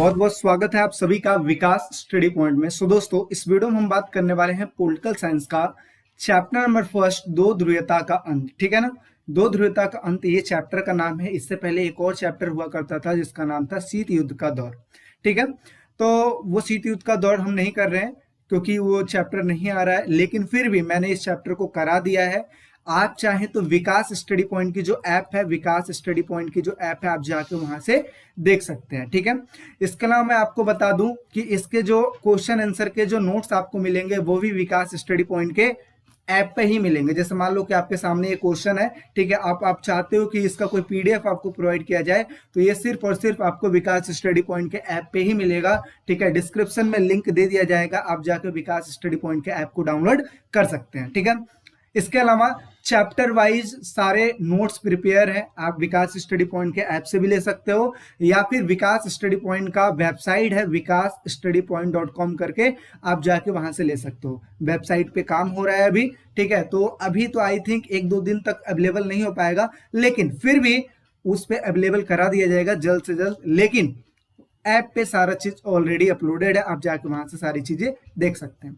बहुत बहुत स्वागत है आप सभी का विकास स्टडी पॉइंट में। दोस्तों, इस वीडियो में हम बात करने वाले हैं पॉलिटिकल साइंस का चैप्टर नंबर फर्स्ट, दो ध्रुवीयता का अंत। ठीक है ना, दो ध्रुवीयता का अंत ये चैप्टर का नाम है। इससे पहले एक और चैप्टर हुआ करता था जिसका नाम था शीत युद्ध का दौर। ठीक है, तो वो शीत युद्ध का दौर हम नहीं कर रहे हैं क्योंकि वो चैप्टर नहीं आ रहा है, लेकिन फिर भी मैंने इस चैप्टर को करा दिया है। आप चाहें तो विकास स्टडी पॉइंट की जो ऐप है, विकास स्टडी पॉइंट की जो ऐप है, आप जाके वहां से देख सकते हैं। ठीक है, इसके अलावा मैं आपको बता दूं कि इसके जो क्वेश्चन आंसर के जो नोट्स आपको मिलेंगे वो भी विकास स्टडी पॉइंट के ऐप पे ही मिलेंगे। जैसे मान लो कि आपके सामने एक क्वेश्चन है, ठीक है, आप चाहते हो कि इसका कोई पीडीएफ आपको प्रोवाइड किया जाए, तो ये सिर्फ और सिर्फ आपको विकास स्टडी पॉइंट के ऐप पे ही मिलेगा। ठीक है, डिस्क्रिप्शन में लिंक दे दिया जाएगा, आप जाकर विकास स्टडी पॉइंट के ऐप को डाउनलोड कर सकते हैं। ठीक है, इसके अलावा चैप्टर वाइज सारे नोट्स प्रिपेयर है, आप विकास स्टडी पॉइंट के ऐप से भी ले सकते हो, या फिर विकास स्टडी पॉइंट का वेबसाइट है vikasstudypoint.com करके आप जाके वहां से ले सकते हो। वेबसाइट पे काम हो रहा है अभी। ठीक है, तो अभी तो आई थिंक एक दो दिन तक अवेलेबल नहीं हो पाएगा, लेकिन फिर भी उस पर अवेलेबल करा दिया जाएगा जल्द से जल्द। लेकिन ऐप पे सारा चीज ऑलरेडी अपलोडेड है, आप जाके वहां से सारी चीजें देख सकते हैं।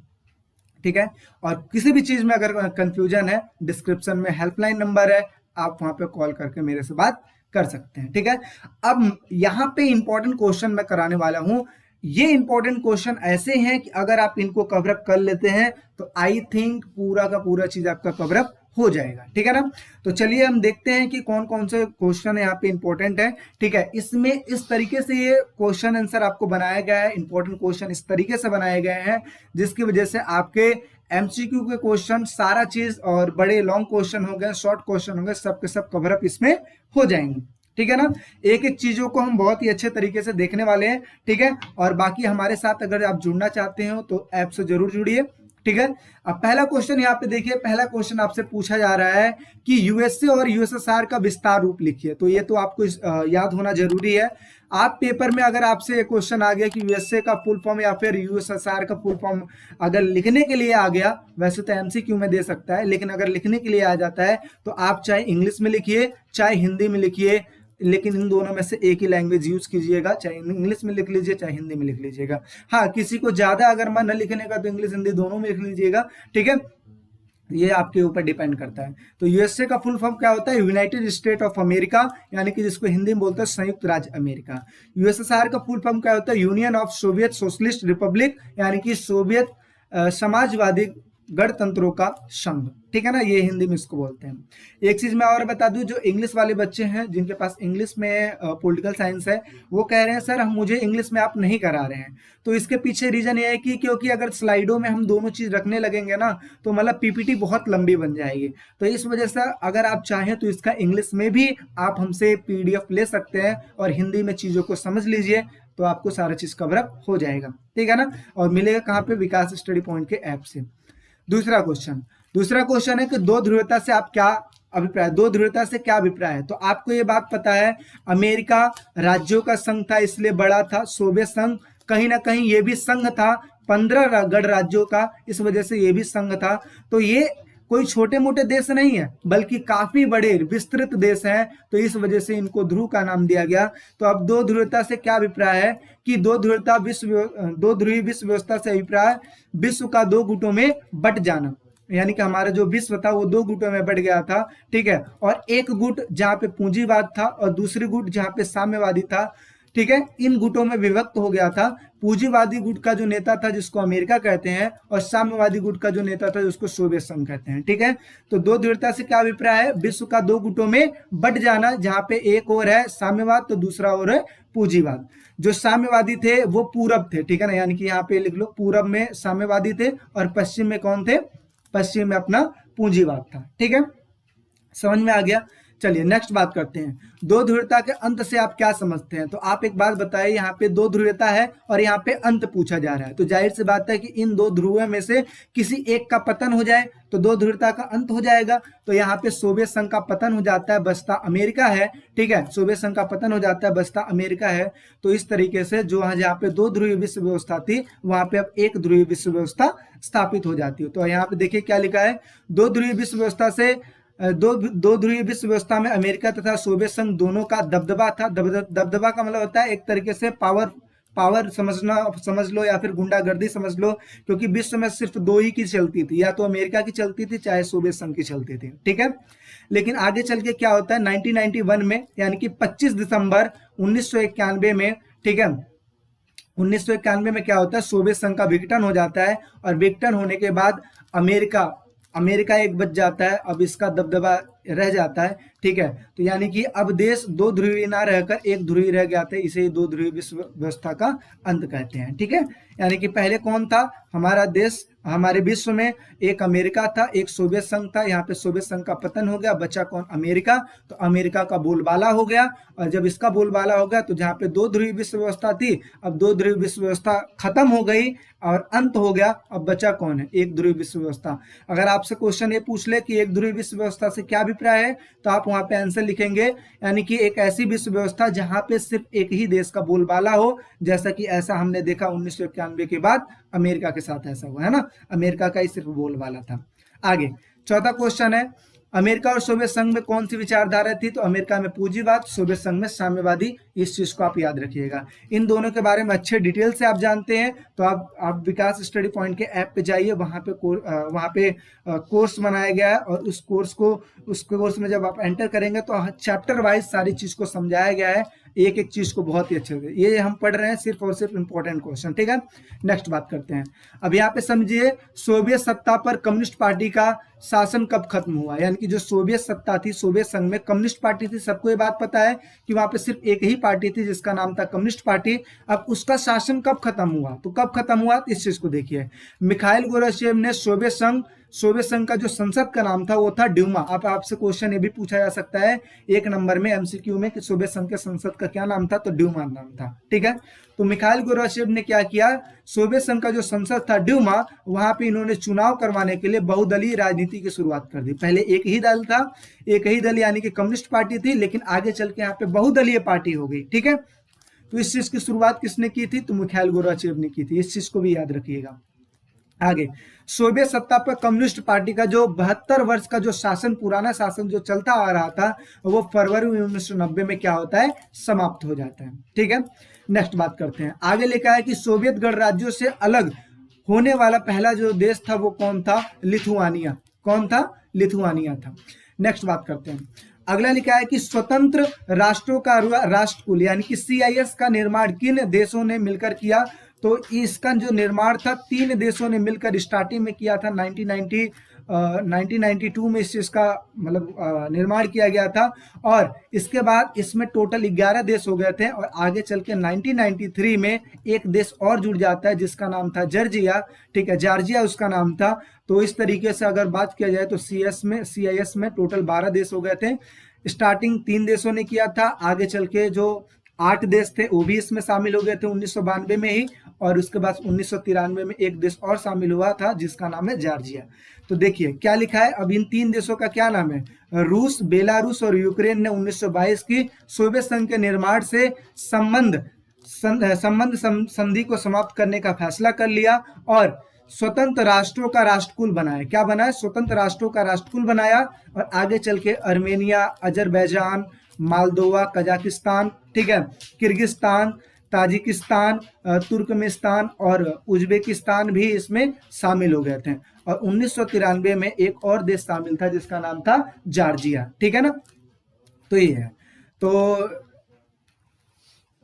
ठीक है, और किसी भी चीज में अगर कंफ्यूजन है, डिस्क्रिप्शन में हेल्पलाइन नंबर है, आप वहां पे कॉल करके मेरे से बात कर सकते हैं। ठीक है, अब यहाँ पे इंपॉर्टेंट क्वेश्चन मैं कराने वाला हूं। ये इंपॉर्टेंट क्वेश्चन ऐसे हैं कि अगर आप इनको कवरअप कर लेते हैं तो आई थिंक पूरा का पूरा चीज आपका कवरअप हो जाएगा। ठीक है ना, तो चलिए हम देखते हैं कि कौन कौन से क्वेश्चन यहाँ पे इंपॉर्टेंट है। ठीक है, इसमें इस तरीके से ये क्वेश्चन आंसर आपको बनाया गया है, इंपॉर्टेंट क्वेश्चन इस तरीके से बनाए गए हैं जिसकी वजह से आपके एमसीक्यू के क्वेश्चन सारा चीज, और बड़े लॉन्ग क्वेश्चन हो गए, शॉर्ट क्वेश्चन हो गए, सब के सब कवरअप इसमें हो जाएंगे। ठीक है ना, एक एक चीजों को हम बहुत ही अच्छे तरीके से देखने वाले हैं। ठीक है, और बाकी हमारे साथ अगर आप जुड़ना चाहते हो तो ऐप से जरूर जुड़िए। ठीक है, अब पहला क्वेश्चन यहाँ पे देखिए, पहला क्वेश्चन आपसे पूछा जा रहा है कि यूएसए और यूएसएसआर का विस्तार रूप लिखिए। तो ये तो आपको याद होना जरूरी है। आप पेपर में अगर आपसे एक क्वेश्चन आ गया कि यूएसए का फुल फॉर्म या फिर यूएसएसआर का फुल फॉर्म अगर लिखने के लिए आ गया, वैसे तो एमसीक्यू में दे सकता है, लेकिन अगर लिखने के लिए आ जाता है तो आप चाहे इंग्लिश में लिखिए चाहे हिंदी में लिखिए, लेकिन इन दोनों में से एक ही लैंग्वेज यूज कीजिएगा, चाहे इंग्लिश में लिख लीजिए चाहे हिंदी में लिख लीजिएगा। हाँ, किसी को ज्यादा अगर मन न लिखने का तो इंग्लिश हिंदी दोनों में लिख लीजिएगा। ठीक है, ये आपके ऊपर डिपेंड करता है। तो यूएसए का फुल फॉर्म क्या होता है? यूनाइटेड स्टेट ऑफ अमेरिका, यानी कि जिसको हिंदी में बोलते हैं संयुक्त राज्य अमेरिका। यूएसएसआर का फुल फॉर्म क्या होता है? Union of Soviet socialist Republic, यानी कि सोवियत समाजवादी गणतंत्रों का संघ। ठीक है ना, ये हिंदी में इसको बोलते हैं। एक चीज मैं और बता दूं, जो इंग्लिश वाले बच्चे हैं जिनके पास इंग्लिश में पॉलिटिकल साइंस है, वो कह रहे हैं सर हम मुझे इंग्लिश में आप नहीं करा रहे हैं। तो इसके पीछे रीजन ये है कि क्योंकि अगर स्लाइडों में हम दोनों चीज रखने लगेंगे ना तो मतलब पीपीटी बहुत लंबी बन जाएगी। तो इस वजह से अगर आप चाहें तो इसका इंग्लिश में भी आप हमसे पीडीएफ ले सकते हैं और हिंदी में चीजों को समझ लीजिए, तो आपको सारा चीज कवरअप हो जाएगा। ठीक है ना, और मिलेगा कहाँ पे? विकास स्टडी पॉइंट के ऐप से। दूसरा क्वेश्चन है कि दो ध्रुवीयता से आप क्या अभिप्राय, दो ध्रुवीयता से क्या अभिप्राय है? तो आपको ये बात पता है, अमेरिका राज्यों का संघ था इसलिए बड़ा था। सोवियत संघ कहीं ना कहीं ये भी संघ था, 15 गण राज्यों का, इस वजह से ये भी संघ था। तो ये कोई छोटे मोटे देश नहीं है, बल्कि काफी बड़े विस्तृत देश हैं, तो इस वजह से इनको ध्रुव का नाम दिया गया। तो अब दो ध्रुवीयता से क्या अभिप्राय है कि दो ध्रुवीय विश्व व्यवस्था से अभिप्राय विश्व का दो गुटों में बट जाना, यानी कि हमारा जो विश्व था वो दो गुटों में बट गया था। ठीक है, और एक गुट जहां पे पूंजीवाद था और दूसरी गुट जहां पे साम्यवादी था। ठीक है, इन गुटों में विभक्त हो गया था। पूंजीवादी गुट का जो नेता था जिसको अमेरिका कहते हैं, और साम्यवादी गुट का जो नेता था जिसको सोवियत संघ कहते हैं। ठीक है, तो दो ध्रुवीयता से क्या अभिप्राय है? विश्व का दो गुटों में बट जाना, जहां पे एक और है साम्यवाद तो दूसरा और है पूंजीवाद। जो साम्यवादी थे वो पूरब थे। ठीक है ना, यानी कि यहाँ पे लिख लो, पूरब में साम्यवादी थे और पश्चिम में कौन थे? पश्चिम में अपना पूंजीवाद था। ठीक है, समझ में आ गया? चलिए नेक्स्ट बात करते हैं, दो ध्रुवीयता के अंत से आप क्या समझते हैं? तो आप एक बात बताइए, यहाँ पे दो ध्रुवीयता है और यहाँ पे अंत पूछा जा रहा है, तो जाहिर सी बात है कि इन दो ध्रुवों में से किसी एक का पतन हो जाए तो दो ध्रुवीयता का अंत हो जाएगा। तो यहाँ पे सोवियत संघ का पतन हो जाता है, बचता अमेरिका है। ठीक है, सोवियत संघ का पतन हो जाता है, बचता अमेरिका है। तो इस तरीके से जो जहाँ पे दो ध्रुवीय विश्व व्यवस्था थी वहां पे अब एक ध्रुवीय विश्व व्यवस्था स्थापित हो जाती है। तो यहाँ पे देखिए क्या लिखा है, दो ध्रुवीय विश्व व्यवस्था से दो ध्रुवीय विश्व व्यवस्था में अमेरिका तथा सोवियत संघ दोनों का दबदबा था। दबदबा का मतलब होता है एक तरीके से पावर समझ लो या फिर गुंडागर्दी समझ लो, क्योंकि विश्व में सिर्फ दो ही की चलती थी, या तो अमेरिका की चलती थी चाहे सोवियत संघ की चलती थी, ठीक है। लेकिन आगे चल के क्या होता है 1991 में, यानी कि 25 दिसंबर 1991 में, ठीक है, 1991 में क्या होता है, सोवियत संघ का विघटन हो जाता है, और विघटन होने के बाद अमेरिका एक बच जाता है, अब इसका दबदबा रह जाता है, ठीक है। तो यानी कि अब देश दो ध्रुवीय ना रहकर एक ध्रुवीय रह गया था, इसे दो ध्रुवीय विश्व व्यवस्था का अंत कहते हैं, ठीक है। यानी कि पहले कौन था हमारा देश, हमारे विश्व में एक अमेरिका था, एक सोवियत संघ था, यहाँ पे सोवियत संघ का पतन हो गया, बचा कौन, अमेरिका। तो अमेरिका का बोलबाला हो गया, और जब इसका बोलबाला हो गया तो जहाँ पे दो ध्रुवीय विश्व व्यवस्था थी, अब दो ध्रुवीय विश्व व्यवस्था खत्म हो गई और अंत हो गया, अब बचा कौन है, एक ध्रुवीय विश्व व्यवस्था। अगर आपसे क्वेश्चन ये पूछ ले कि एक ध्रुवीय विश्व व्यवस्था से क्या अभिप्राय है, तो आप वहां पे आंसर लिखेंगे, यानी कि एक ऐसी विश्व व्यवस्था जहां पे सिर्फ एक ही देश का बोलबाला हो, जैसा कि ऐसा हमने देखा 1991 के बाद अमेरिका के साथ ऐसा हुआ है ना, अमेरिका का ही सिर्फ बोलबाला था। आगे चौथा क्वेश्चन है, अमेरिका और सोवियत संघ में कौन सी विचारधारा थी, तो अमेरिका में पूंजीवाद, सोवियत संघ में साम्यवादी। इस चीज को आप याद रखिएगा, इन दोनों के बारे में अच्छे डिटेल से आप जानते हैं तो आप विकास स्टडी पॉइंट के ऐप पे जाइए, वहां पे कोर्स बनाया गया है, और उस कोर्स में जब आप एंटर करेंगे तो चैप्टर वाइज सारी चीज को समझाया गया है, एक एक चीज को बहुत ही अच्छे से। ये हम पढ़ रहे हैं सिर्फ और सिर्फ इंपॉर्टेंट क्वेश्चन, ठीक है। नेक्स्ट बात करते हैं, अब यहाँ पे समझिए सोवियत सत्ता पर कम्युनिस्ट पार्टी का शासन कब खत्म हुआ, यानी कि जो सोवियत सत्ता थी, सोवियत संघ में कम्युनिस्ट पार्टी थी, सबको ये बात पता है कि वहां पे सिर्फ एक ही पार्टी थी जिसका नाम था कम्युनिस्ट पार्टी। अब उसका शासन कब खत्म हुआ, तो कब खत्म हुआ, तो इस चीज को देखिए, मिखाइल गोर्बाचेव ने सोवियत संघ का जो संसद का नाम था वो था ड्यूमा। अब आपसे क्वेश्चन ये भी पूछा जा सकता है एक नंबर में एमसीक्यू में कि सोवियत संघ के संसद का क्या नाम था, तो ड्यूमा नाम था, ठीक है। तो मिखाइल गोर्बाचेव ने क्या किया, सोवियत संघ का जो संसद था ड्यूमा, वहां पे इन्होंने चुनाव करवाने के लिए बहुदलीय राजनीति की शुरुआत कर दी। पहले एक ही दल था, एक ही दल यानी कि कम्युनिस्ट पार्टी थी, लेकिन आगे चल के यहाँ पे बहुदलीय पार्टी हो गई, ठीक है। तो इस चीज की शुरुआत किसने की थी, तो मिखाइल गोर्बाचेव ने की थी, इस चीज को भी याद रखिएगा। आगे सोवियत सत्ता पर कम्युनिस्ट पार्टी का जो 72 वर्ष का जो शासन, पुराना शासन जो चलता आ रहा था, वो फरवरी 1990 में क्या होता है, समाप्त हो जाता है, ठीक है। नेक्स्ट बात करते हैं, आगे लिखा है कि सोवियत गणराज्यों से अलग होने वाला पहला जो देश था वो कौन था, लिथुआनिया। कौन था, लिथुआनिया था। नेक्स्ट बात करते हैं, अगला लिखा है कि स्वतंत्र राष्ट्रों का राष्ट्रकुल यानी कि CIS का निर्माण किन देशों ने मिलकर किया, तो इसका जो निर्माण था 3 देशों ने मिलकर स्टार्टिंग में किया था, 1992 में इस चीज का मतलब निर्माण किया गया था, और इसके बाद इसमें टोटल 11 देश हो गए थे, और आगे चल के 1993 में एक देश और जुड़ जाता है जिसका नाम था जॉर्जिया, ठीक है, जॉर्जिया उसका नाम था। तो इस तरीके से अगर बात किया जाए तो CIS में टोटल 12 देश हो गए थे। स्टार्टिंग 3 देशों ने किया था, आगे चल के जो 8 देश थे वो भी इसमें शामिल हो गए थे 1992 में ही, और उसके बाद 1993 में एक देश और शामिल हुआ था जिसका नाम है जॉर्जिया। तो देखिए क्या लिखा है, अब इन 3 देशों का क्या नाम है, रूस, बेलारूस और यूक्रेन ने 1922 की सोवियत संघ के निर्माण से संबंध संधि को समाप्त करने का फैसला कर लिया, और स्वतंत्र राष्ट्रों का राष्ट्रकुल बनाया। क्या बनाया, स्वतंत्र राष्ट्रों का राष्ट्रकुल बनाया, और आगे चल के अर्मेनिया, अजरबैजान, मालदोवा, कजाकिस्तान, ठीक है, किर्गिस्तान, ताजिकिस्तान, तुर्कमेनिस्तान और उज्बेकिस्तान भी इसमें शामिल हो गए थे। और 1993 में एक और देश शामिल था जिसका नाम था जॉर्जिया, ठीक है ना। तो ये है, तो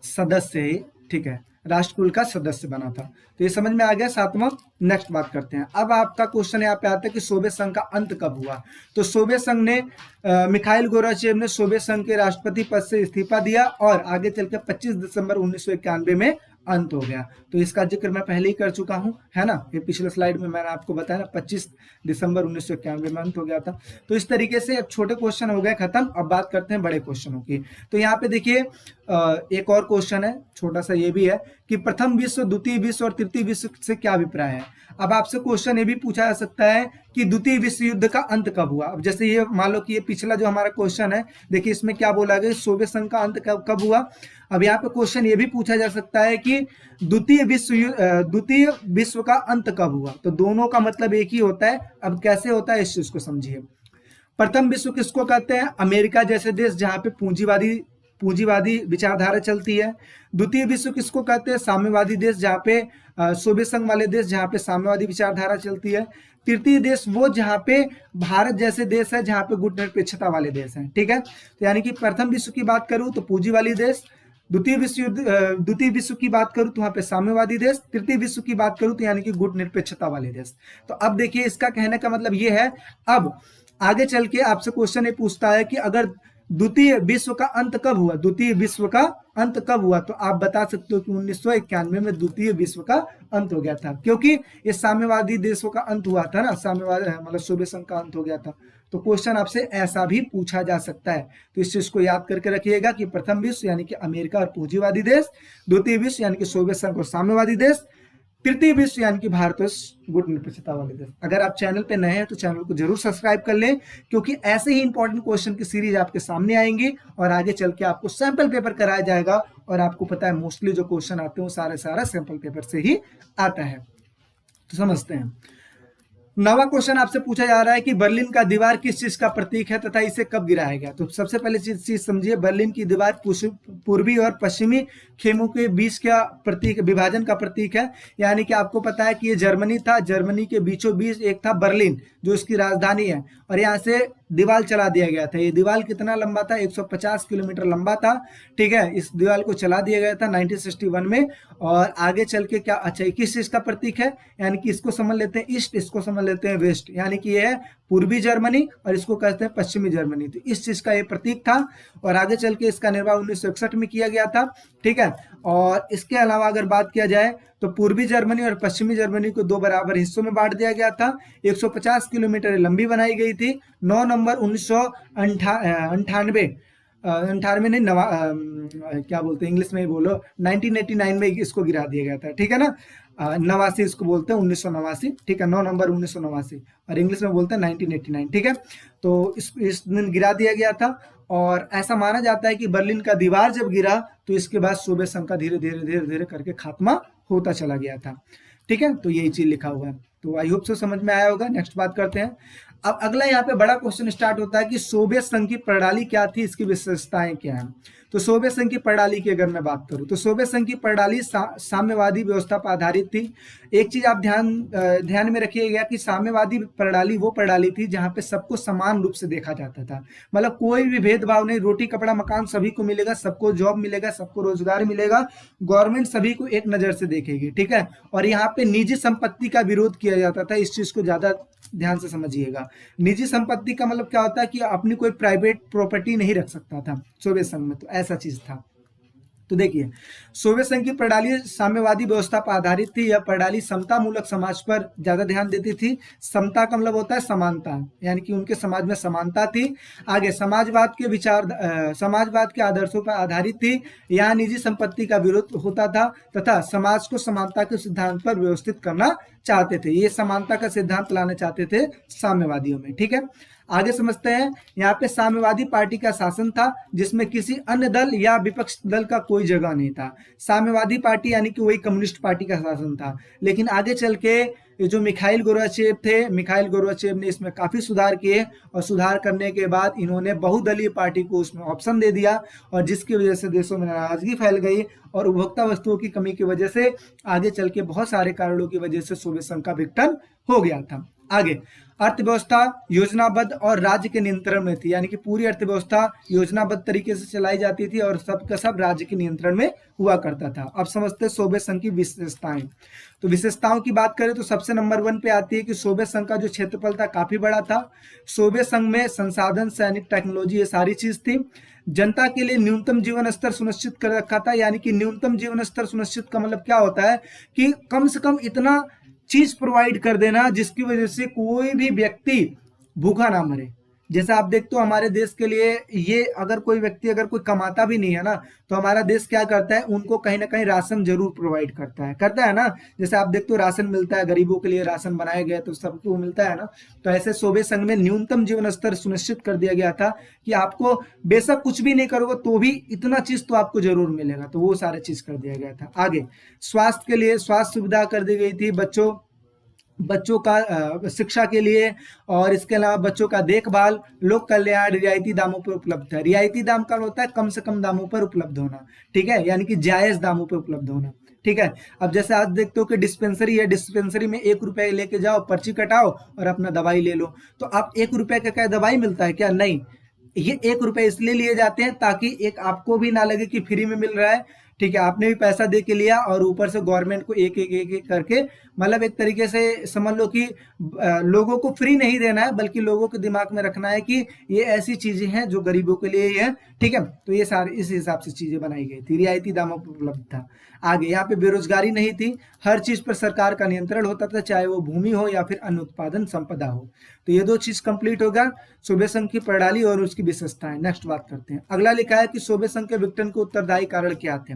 सदस्य ही, ठीक है, राष्ट्रकुल का सदस्य बना था। तो ये समझ में आ गया सातवां। नेक्स्ट बात करते हैं, अब आपका क्वेश्चन यहाँ पे आता है कि सोवियत संघ का अंत कब हुआ। तो सोवियत संघ ने मिखाइल गोर्बाचेव ने सोवियत संघ के राष्ट्रपति पद से इस्तीफा दिया, और आगे चल के 25 दिसंबर 1991 में अंत हो गया। तो इसका जिक्र मैं पहले ही कर चुका हूं, है ना, ये पिछले स्लाइड में मैंने आपको बताया ना, 25 दिसंबर 1991 में अंत हो गया था। तो इस तरीके से अब छोटे क्वेश्चन हो गए खत्म, अब बात करते हैं बड़े क्वेश्चनों की। तो यहाँ पे देखिए एक और क्वेश्चन है, छोटा सा ये भी है कि प्रथम विश्व, द्वितीय विश्व और तृतीय विश्व से क्या अभिप्राय है। अब आपसे क्वेश्चन ये भी पूछा जा सकता है कि द्वितीय विश्व युद्ध का अंत कब हुआ। अब जैसे ये मान लो कि ये पिछला जो हमारा क्वेश्चन है, देखिए इसमें क्या बोला गया, सोवियत संघ का अंत कब हुआ। अब यहाँ पे क्वेश्चन ये भी पूछा जा सकता है कि द्वितीय विश्व का अंत कब हुआ। तो दोनों का मतलब एक ही होता है। अब कैसे होता है इस चीज को समझिए। प्रथम विश्व किसको कहते हैं, अमेरिका जैसे देश जहां पे पूंजीवादी पूंजीवादी विचारधारा चलती है। द्वितीय विश्व किसको कहते हैं? साम्यवादी देश, जहाँ पे सोवियत संघ वाले देश जहाँ पे साम्यवादी विचारधारा चलती है। तृतीय देश वो जहाँ पे भारत जैसे देश है, जहाँ पे गुटनिरपेक्षता वाले देश हैं, ठीक है। तो यानी कि प्रथम विश्व की बात करूं तो पूंजीवादी देश, द्वितीय विश्व की बात करूं तो वहां पे साम्यवादी देश, तृतीय विश्व की बात करूं तो यानी कि गुटनिरपेक्षता वाले देश। तो अब देखिए इसका कहने का मतलब ये है, अब आगे चल के आपसे क्वेश्चन ये पूछता है कि अगर द्वितीय विश्व का अंत कब हुआ, द्वितीय विश्व का अंत कब हुआ, तो आप बता सकते हो कि 1991 में द्वितीय विश्व का अंत हो गया था, क्योंकि ये साम्यवादी देशों का अंत हुआ था ना, साम्यवाद मतलब सोवियत संघ का अंत हो गया था। तो क्वेश्चन आपसे ऐसा भी पूछा जा सकता है। तो इस चीज को याद करके रखिएगा कि प्रथम विश्व यानी कि अमेरिका और पूंजीवादी देश, द्वितीय विश्व यानी कि सोवियत संघ और साम्यवादी देश, तृतीय विश्व यानी कि भारत और गुटनिरपेक्षता वाले देश। अगर आप चैनल पे नए हैं तो चैनल को जरूर सब्सक्राइब कर लें, क्योंकि ऐसे ही इंपॉर्टेंट क्वेश्चन की सीरीज आपके सामने आएंगी और आगे चल के आपको सैंपल पेपर कराया जाएगा। और आपको पता है मोस्टली जो क्वेश्चन आते हैं वो सारा सैंपल पेपर से ही आता है। तो समझते हैं। नवा क्वेश्चन आपसे पूछा जा रहा है कि बर्लिन का दीवार किस चीज का प्रतीक है तथा इसे कब गिराया गया। तो सबसे पहले चीज समझिए, बर्लिन की दीवार पूर्वी और पश्चिमी खेमों के बीच का प्रतीक, विभाजन का प्रतीक है। यानी कि आपको पता है कि ये जर्मनी था, जर्मनी के बीचों बीच एक था बर्लिन जो इसकी राजधानी है, और यहाँ से दीवार चला दिया गया था। ये दीवार कितना लंबा था? 150 किलोमीटर लंबा था, ठीक है। इस दीवार को चला दिया गया था 1961 में। और आगे चल के क्या, अच्छा किस चीज का प्रतीक है? यानी कि इसको समझ लेते हैं ईस्ट, इसको समझ लेते हैं वेस्ट, यानी कि ये है पूर्वी जर्मनी और इसको कहते हैं पश्चिमी जर्मनी। तो इस चीज का ये प्रतीक था। और आगे चल के इसका निर्माण 1961 में किया गया था, ठीक है। और इसके अलावा अगर बात किया जाए तो पूर्वी जर्मनी और पश्चिमी जर्मनी को 2 बराबर हिस्सों में बांट दिया गया था। 150 किलोमीटर लंबी बनाई गई थी। 9 नवंबर 1998 98 नहीं, क्या बोलते हैं इंग्लिश में ही बोलो, 1989 में इसको गिरा दिया गया था, ठीक है ना। 89 इसको बोलते हैं, 1989, ठीक है। 9 नवंबर 1989 और इंग्लिश में बोलते हैं 1989, ठीक है। तो इस दिन गिरा दिया गया था। और ऐसा माना जाता है कि बर्लिन का दीवार जब गिरा तो इसके बाद सोवियत संघ का धीरे धीरे करके खात्मा होता चला गया था, ठीक है। तो यही चीज लिखा हुआ है। तो आई होप से समझ में आया होगा। नेक्स्ट बात करते हैं। अब अगला यहाँ पे बड़ा क्वेश्चन स्टार्ट होता है कि सोवियत संघ की प्रणाली क्या थी, इसकी विशेषताएं क्या है। तो सोवियत संघ की प्रणाली की अगर मैं बात करूं तो सोवियत संघ की प्रणाली साम्यवादी व्यवस्था पर आधारित थी। एक चीज आप ध्यान में रखिएगा कि साम्यवादी प्रणाली वो प्रणाली थी जहां पे सबको समान रूप से देखा जाता था। मतलब कोई भी भेदभाव नहीं, रोटी कपड़ा मकान सभी को मिलेगा, सबको जॉब मिलेगा, सबको रोजगार मिलेगा, गवर्नमेंट सभी को एक नजर से देखेगी, ठीक है। और यहाँ पे निजी संपत्ति का विरोध किया जाता था। इस चीज को ज्यादा ध्यान से समझिएगा। निजी संपत्ति का मतलब क्या होता है कि अपनी कोई प्राइवेट प्रॉपर्टी नहीं रख सकता था सोवियत संघ में, तो ऐसा चीज था। तो देखिए सोवियत संघ की प्रणाली साम्यवादी व्यवस्था पर आधारित थी। यह प्रणाली समता मूलक समाज पर ज्यादा ध्यान देती थी। समता का मतलब होता है समानता, यानी कि उनके समाज में समानता थी। आगे समाजवाद के आदर्शों पर आधारित थी। यहाँ निजी संपत्ति का विरोध होता था तथा समाज को समानता के सिद्धांत पर व्यवस्थित करना चाहते थे। ये समानता का सिद्धांत लाना चाहते थे साम्यवादियों में, ठीक है। आगे समझते हैं। यहाँ पे साम्यवादी पार्टी का शासन था जिसमें किसी अन्य दल या विपक्ष दल का कोई जगह नहीं था। साम्यवादी पार्टी यानी कि वही कम्युनिस्ट पार्टी का शासन था। लेकिन आगे चल के ये जो मिखाइल गोर्बाचेव थे, मिखाइल गोर्बाचेव ने इसमें काफी सुधार किए और सुधार करने के बाद इन्होंने बहुदलीय पार्टी को उसमें ऑप्शन दे दिया और जिसकी वजह से देशों में नाराजगी फैल गई और उपभोक्ता वस्तुओं की कमी की वजह से आगे चल के बहुत सारे कारणों की वजह से सोवियत संघ का विघटन हो गया था। आगे अर्थव्यवस्था योजनाबद्ध और राज्य के नियंत्रण में थी, यानी कि पूरी अर्थव्यवस्था योजनाबद्ध तरीके से चलाई जाती थी और सबका सब राज्य के नियंत्रण में हुआ करता था। अब समझते हैं सोवियत संघ की विशेषताएं। तो विशेषताओं की बात करें तो सबसे नंबर 1 पे आती है कि सोवियत संघ का जो क्षेत्रफल था काफी बड़ा था। सोवियत संघ में संसाधन, सैनिक, टेक्नोलॉजी ये सारी चीज थी। जनता के लिए न्यूनतम जीवन स्तर सुनिश्चित कर रखा था, यानी कि न्यूनतम जीवन स्तर सुनिश्चित का मतलब क्या होता है कि कम से कम इतना चीज प्रोवाइड कर देना जिसकी वजह से कोई भी व्यक्ति भूखा ना मरे। जैसे आप देखते हो हमारे देश के लिए ये अगर कोई व्यक्ति अगर कोई कमाता भी नहीं है ना तो हमारा देश क्या करता है, उनको कहीं ना कहीं राशन जरूर प्रोवाइड करता है ना। जैसे आप देखते हो राशन मिलता है, गरीबों के लिए राशन बनाया गया तो सबको मिलता है ना। तो ऐसे सोवियत संघ में न्यूनतम जीवन स्तर सुनिश्चित कर दिया गया था कि आपको बेशक कुछ भी नहीं करोगे तो भी इतना चीज तो आपको जरूर मिलेगा, तो वो सारा चीज कर दिया गया था। आगे स्वास्थ्य के लिए स्वास्थ्य सुविधा कर दी गई थी। बच्चों का शिक्षा के लिए, और इसके अलावा बच्चों का देखभाल, लोक कल्याण रियायती दामों पर उपलब्ध है। रियायती दाम का होता है कम से कम दामों पर उपलब्ध होना, ठीक है, यानी कि जायज दामों पर उपलब्ध होना, ठीक है। अब जैसे आज देखते हो कि डिस्पेंसरी है, डिस्पेंसरी में 1 रुपए लेके जाओ, पर्ची कटाओ और अपना दवाई ले लो। तो आप 1 रुपए का क्या दवाई मिलता है क्या? नहीं, ये 1 रुपए इसलिए लिए जाते हैं ताकि एक आपको भी ना लगे कि फ्री में मिल रहा है, ठीक है, आपने भी पैसा दे के लिया और ऊपर से गवर्नमेंट को एक करके, मतलब एक तरीके से समझ लो कि लोगों को फ्री नहीं देना है, बल्कि लोगों के दिमाग में रखना है कि ये ऐसी चीजें हैं जो गरीबों के लिए ही है, ठीक है। तो ये सारे इस हिसाब से चीजें बनाई गई थी, रियायती दामों पर उपलब्ध था। आगे यहाँ पे बेरोजगारी नहीं थी, हर चीज पर सरकार का नियंत्रण होता था, चाहे वो भूमि हो या फिर अन्य उत्पादन संपदा हो। तो ये 2 चीज कंप्लीट होगा, सूबे संघ की प्रणाली और उसकी विशेषताएं। नेक्स्ट बात करते हैं। अगला लिखा है कि सूबे संघ के विघटन के उत्तरदायी कारण क्या थे।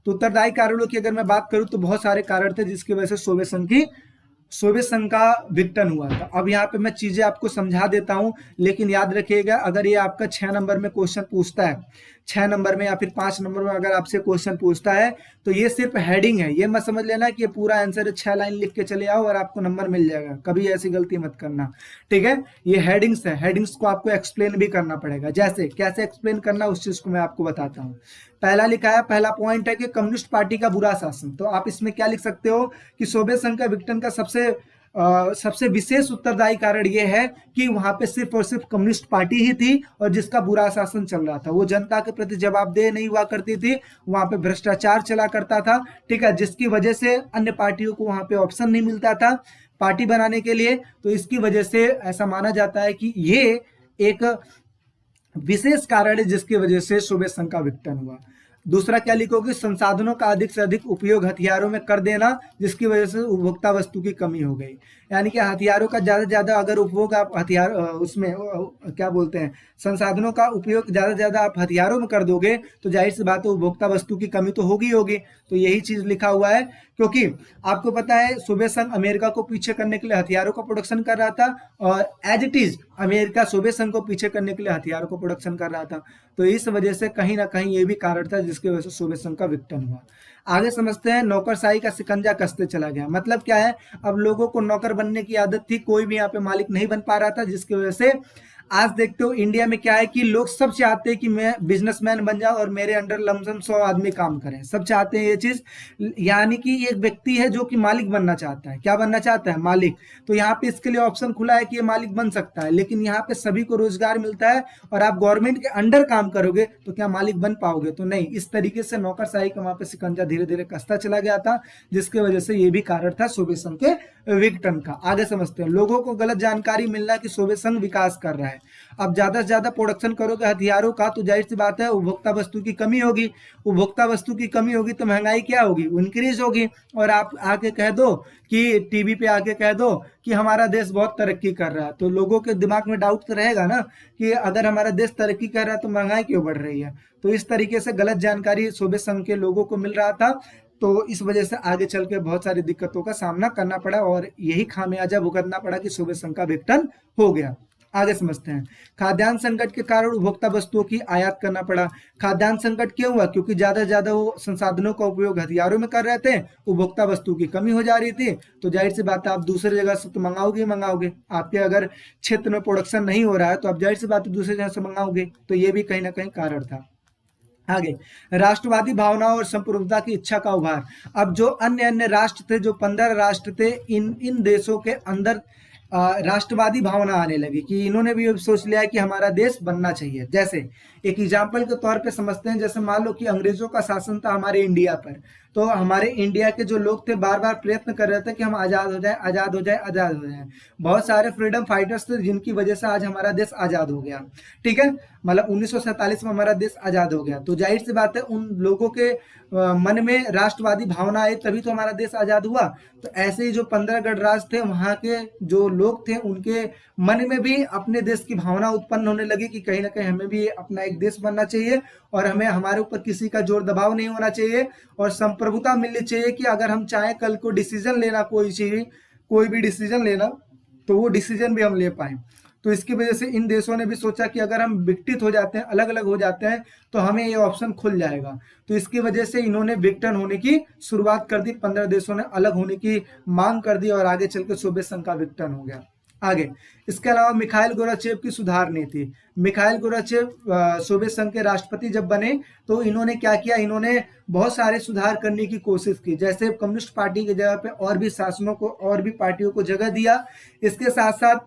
तो उत्तरदायी कारणों की अगर मैं बात करूं तो बहुत सारे कारण थे जिसकी वजह से सोवियत संघ का विघटन हुआ था। अब यहाँ पे मैं चीजें आपको समझा देता हूं, लेकिन याद रखिएगा, अगर ये आपका 6 नंबर में क्वेश्चन पूछता है, 6 नंबर में या फिर 5 नंबर में अगर आपसे क्वेश्चन पूछता है, तो ये सिर्फ हेडिंग है, ये मत समझ लेना कि ये पूरा आंसर 6 लाइन लिख के चले आओ और आपको नंबर मिल जाएगा, कभी ऐसी गलती मत करना, ठीक है। ये हेडिंग्स है, हेडिंग्स को आपको एक्सप्लेन भी करना पड़ेगा। जैसे कैसे एक्सप्लेन करना उस चीज को मैं आपको बताता हूँ। पहला लिखा है, पहला पॉइंट है कि कम्युनिस्ट पार्टी का बुरा शासन। तो आप इसमें क्या लिख सकते हो कि सोवियत संघ का विघटन का सबसे विशेष उत्तरदायी कारण यह है कि वहां पे सिर्फ और सिर्फ कम्युनिस्ट पार्टी ही थी और जिसका बुरा शासन चल रहा था, वो जनता के प्रति जवाबदेह नहीं हुआ करती थी, वहां पे भ्रष्टाचार चला करता था, ठीक है, जिसकी वजह से अन्य पार्टियों को वहां पे ऑप्शन नहीं मिलता था पार्टी बनाने के लिए। तो इसकी वजह से ऐसा माना जाता है कि ये एक विशेष कारण है जिसकी वजह से सोवियत संघ का विघटन हुआ। दूसरा क्या लिखोगे, संसाधनों का अधिक से अधिक उपयोग हथियारों में कर देना, जिसकी वजह से उपभोक्ता वस्तु की कमी हो गई। यानी कि हथियारों का ज्यादा से ज्यादा अगर उपयोग आप हथियार उसमें क्या बोलते हैं, संसाधनों का उपयोग ज्यादा से ज्यादा आप हथियारों में कर दोगे तो जाहिर सी बात है उपभोक्ता वस्तु की कमी तो होगी होगी। तो यही चीज लिखा हुआ है, क्योंकि आपको पता है सोवियत संघ अमेरिका को पीछे करने के लिए हथियारों का प्रोडक्शन कर रहा था और एज इट इज अमेरिका सोवियत संघ को पीछे करने के लिए हथियारों को प्रोडक्शन कर रहा था। तो इस वजह से कहीं ना कहीं ये भी कारण था जिसकी वजह से सोवियत संघ का विघटन हुआ। आगे समझते हैं, नौकरशाही का शिकंजा कसते चला गया। मतलब क्या है, अब लोगों को नौकर बनने की आदत थी, कोई भी यहाँ पे मालिक नहीं बन पा रहा था, जिसकी वजह से आज देखते हो इंडिया में क्या है कि लोग सब चाहते हैं कि मैं बिजनेसमैन बन जाऊं और मेरे अंडर लमसम 100 आदमी काम करें, सब चाहते हैं ये चीज। यानी कि एक व्यक्ति है जो कि मालिक बनना चाहता है, क्या बनना चाहता है, मालिक। तो यहाँ पे इसके लिए ऑप्शन खुला है कि ये मालिक बन सकता है, लेकिन यहाँ पे सभी को रोजगार मिलता है और आप गवर्नमेंट के अंडर काम करोगे तो क्या मालिक बन पाओगे, तो नहीं। इस तरीके से नौकरशाही का वहां पे शिकंजा धीरे धीरे कसता चला गया था, जिसकी वजह से ये भी कारण था सोवियत संघ के विघटन का। आगे समझते हैं, लोगों को गलत जानकारी मिलना कि सोवियत संघ विकास कर रहा है। अब ज्यादा से ज्यादा प्रोडक्शन करोगे हथियारों का तो जाहिर सी बात है उपभोक्ता वस्तु की कमी होगी, उपभोक्ता वस्तु की कमी होगी तो महंगाई क्या होगी, इंक्रीज होगी। और आप आके कह दो कि टीवी पे आके कह दो कि हमारा देश बहुत तरक्की कर रहा है, तो लोगों के दिमाग में डाउट तो रहेगा ना कि अगर हमारा देश तरक्की कर रहा है तो महंगाई क्यों बढ़ रही है। तो इस तरीके से गलत जानकारी सोवियत संघ के लोगों को मिल रहा था, तो इस वजह से आगे चल के बहुत सारी दिक्कतों का सामना करना पड़ा और यही खामियाजा भुगतना पड़ा कि सोवियत संघ का विघटन हो गया। आगे समझते हैं, खाद्यान्न संकट के कारण उपभोक्ता वस्तुओं की आयात करना पड़ा। खाद्यान्न संकट क्यों हुआ, क्योंकि ज्यादा से ज्यादा वो संसाधनों का उपयोग हथियारों में कर रहे थे, उपभोक्ता वस्तु की कमी हो जा रही थी, तो जाहिर सी बात है आप दूसरी जगह से तो मंगाओगे। आपके अगर क्षेत्र में प्रोडक्शन नहीं हो रहा है तो आप जाहिर सी बात है दूसरी जगह से मंगाओगे, तो ये भी कहीं ना कहीं कारण था। आगे, राष्ट्रवादी भावना और संप्रभुता की इच्छा का उभार। अब जो अन्य राष्ट्र थे, जो 15 राष्ट्र थे, इन देशों के अंदर राष्ट्रवादी भावना आने लगी कि इन्होंने भी सोच लिया है कि हमारा देश बनना चाहिए। जैसे एक एग्जाम्पल के तौर पे समझते हैं, जैसे मान लो कि अंग्रेजों का शासन था हमारे इंडिया पर, तो हमारे इंडिया के जो लोग थे बार बार प्रयत्न कर रहे थे कि हम आजाद हो जाए, आजाद हो जाए, आजाद हो जाए। बहुत सारे फ्रीडम फाइटर्स थे जिनकी वजह से आज हमारा देश आजाद हो गया, ठीक है, मतलब 1947 में हमारा देश आजाद हो गया। तो जाहिर सी बात है उन लोगों के मन में राष्ट्रवादी भावना आई, तभी तो हमारा देश आजाद हुआ। तो ऐसे ही जो 15 गणराज्य थे, वहां के जो लोग थे उनके मन में भी अपने देश की भावना उत्पन्न होने लगी कि कहीं ना कहीं हमें भी अपना एक देश बनना चाहिए और हमें हमारे ऊपर किसी का जोर दबाव नहीं होना चाहिए और संप्रभुता मिलनी चाहिए कि अगर हम चाहें कल को डिसीजन लेना, कोई भी डिसीजन लेना, तो वो डिसीजन भी हम ले पाए। तो इसकी वजह से इन देशों ने भी सोचा कि अगर हम विघटित हो जाते हैं, अलग अलग हो जाते हैं, तो हमें ये ऑप्शन खुल जाएगा। तो इसकी वजह से इन्होंने विघटन होने की शुरुआत कर दी, 15 देशों ने अलग होने की मांग कर दी और आगे चल के सोवियत संघ का विघटन हो गया। आगे इसके अलावा मिखाइल गोर्बाचेव की सुधार नीति। मिखाइल गोर्बाचेव सोवियत संघ के राष्ट्रपति जब बने तो इन्होंने क्या किया, इन्होंने बहुत सारे सुधार करने की कोशिश की, जैसे कम्युनिस्ट पार्टी की जगह पे और भी शासनों को, और भी पार्टियों को जगह दिया। इसके साथ साथ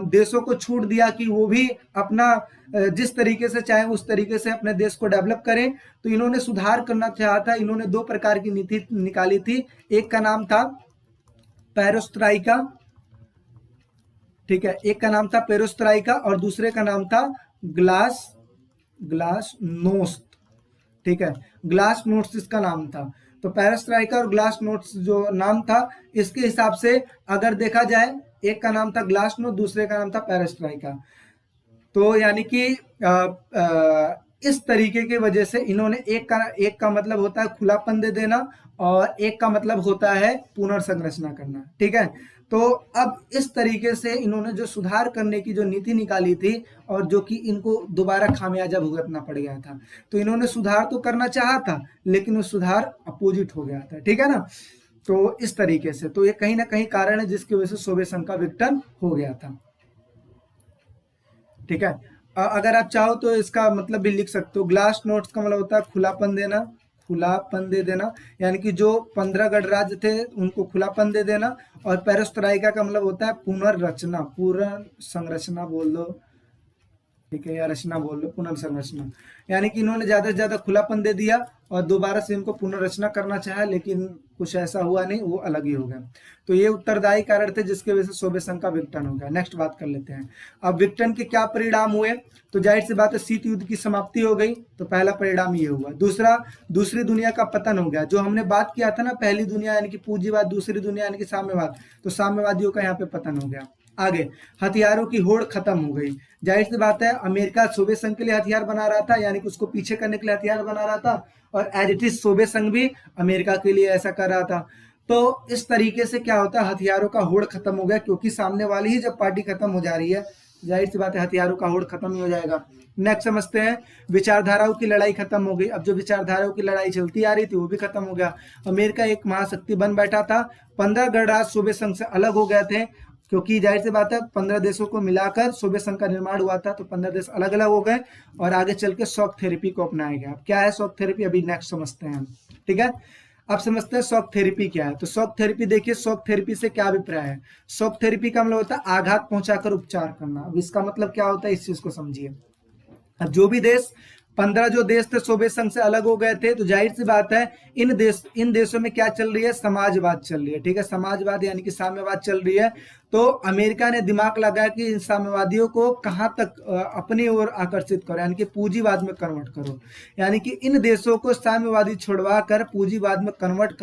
देशों को छूट दिया कि वो भी अपना जिस तरीके से चाहे उस तरीके से अपने देश को डेवलप करें। तो इन्होंने सुधार करना चाहा था। इन्होंने दो प्रकार की नीति निकाली थी, एक का नाम था पेरोस्ट्राइका, ठीक है, एक का नाम था पेरोस्ट्राइका और दूसरे का नाम था ग्लासनोस्ट, ठीक है, ग्लासनोस्ट इसका नाम था। तो पेरोस्ट्राइका और ग्लासनोस्ट जो नाम था, इसके हिसाब से अगर देखा जाए, एक का नाम था ग्लासनोस्ट, दूसरे का नाम था पेरोस्ट्राइका। तो यानी कि इस तरीके की वजह से इन्होंने एक का मतलब होता है खुलापन दे देना और एक का मतलब होता है पुनर्संरचना करना, ठीक है। तो अब इस तरीके से इन्होंने जो सुधार करने की जो नीति निकाली थी और जो कि इनको दोबारा खामियाजा भुगतना पड़ गया था। तो इन्होंने सुधार तो करना चाहा था लेकिन वो सुधार अपोजिट हो गया था, ठीक है ना। तो इस तरीके से तो ये कहीं ना कहीं कारण है जिसकी वजह से सोवियत संघ का विघटन हो गया था, ठीक है। अगर आप चाहो तो इसका मतलब भी लिख सकते हो। ग्लास नोट्स का मतलब होता है खुलापन देना, खुलापन दे देना, यानी कि जो 15 गणराज्य थे उनको खुलापन दे देना। और पेरोस्ट्राइका का मतलब होता है पुनर्रचना, पुनर्संरचना बोल दो, ठीक है, या रचना बोल लो, पुनर्संरचना। यानी कि इन्होंने ज्यादा से ज्यादा खुलापन दे दिया और दोबारा से इनको पुनर्रचना करना चाहा, लेकिन कुछ ऐसा हुआ नहीं, वो अलग ही हो गया। तो ये उत्तरदायी कारण थे जिसकी वजह से सोवियत संघ का विघटन हो गया। नेक्स्ट बात कर लेते हैं। अब विघटन के क्या परिणाम हुए, तो जाहिर सी बात है शीत युद्ध की समाप्ति हो गई, तो पहला परिणाम ये हुआ। दूसरा, दूसरी दुनिया का पतन हो गया। जो हमने बात किया था ना, पहली दुनिया यानी कि पूंजीवाद, दूसरी दुनिया यानी कि साम्यवाद, तो साम्यवादियों का यहाँ पे पतन हो गया। आगे हथियारों की होड़ खत्म हो गई। जाहिर सी बात है अमेरिका सोवियत संघ के लिए हथियार बना रहा था, यानी कि उसको पीछे करने के लिए हथियार बना रहा था, और एज इट इज सोवियत संघ भी अमेरिका के लिए ऐसा कर रहा था। तो इस तरीके से क्या होता है, हथियारों का होड़ खत्म हो गया, क्योंकि सामने वाली ही जब पार्टी खत्म हो जा रही है, जाहिर सी बात है हथियारों का होड़ खत्म ही हो जाएगा। नेक्स्ट समझते हैं, विचारधाराओं की लड़ाई खत्म हो गई। अब जो विचारधाराओं की लड़ाई चलती आ रही थी वो भी खत्म हो गया। अमेरिका एक महाशक्ति बन बैठा था, 15 गणराज्य सोवियत संघ से अलग हो गए थे, क्योंकि जाहिर सी बात है 15 देशों को मिलाकर सोवियत संघ का निर्माण हुआ था। तो 15 देश अलग अलग हो गए और आगे चल के शॉक थेरेपी को अपनाया गया। अब क्या है शॉक थेरेपी, अभी नेक्स्ट समझते हैं, ठीक है। अब समझते हैं शॉक थेरेपी क्या है। तो शॉक थेरेपी देखिए, शॉक थेरेपी से क्या अभिप्राय है। शॉक थेरेपी का मतलब होता है आघात पहुंचाकर उपचार करना। अब इसका मतलब क्या होता है, इस चीज को समझिए। अब जो भी देश 15 जो देश थे सोवियत संघ से अलग हो गए थे, तो जाहिर सी बात है इन देशों में क्या चल रही है, समाजवाद चल रही है, ठीक है, समाजवाद यानी कि साम्यवाद चल रही है। तो अमेरिका ने दिमाग लगाया कि इन साम्यवादियों को कहां तक अपनी ओर आकर्षित करो, यानी कि पूंजीवाद में कन्वर्ट करो। यानी कि इन देशों को साम्यवादी छुड़वा कर पूंजीवाद में कन्वर्ट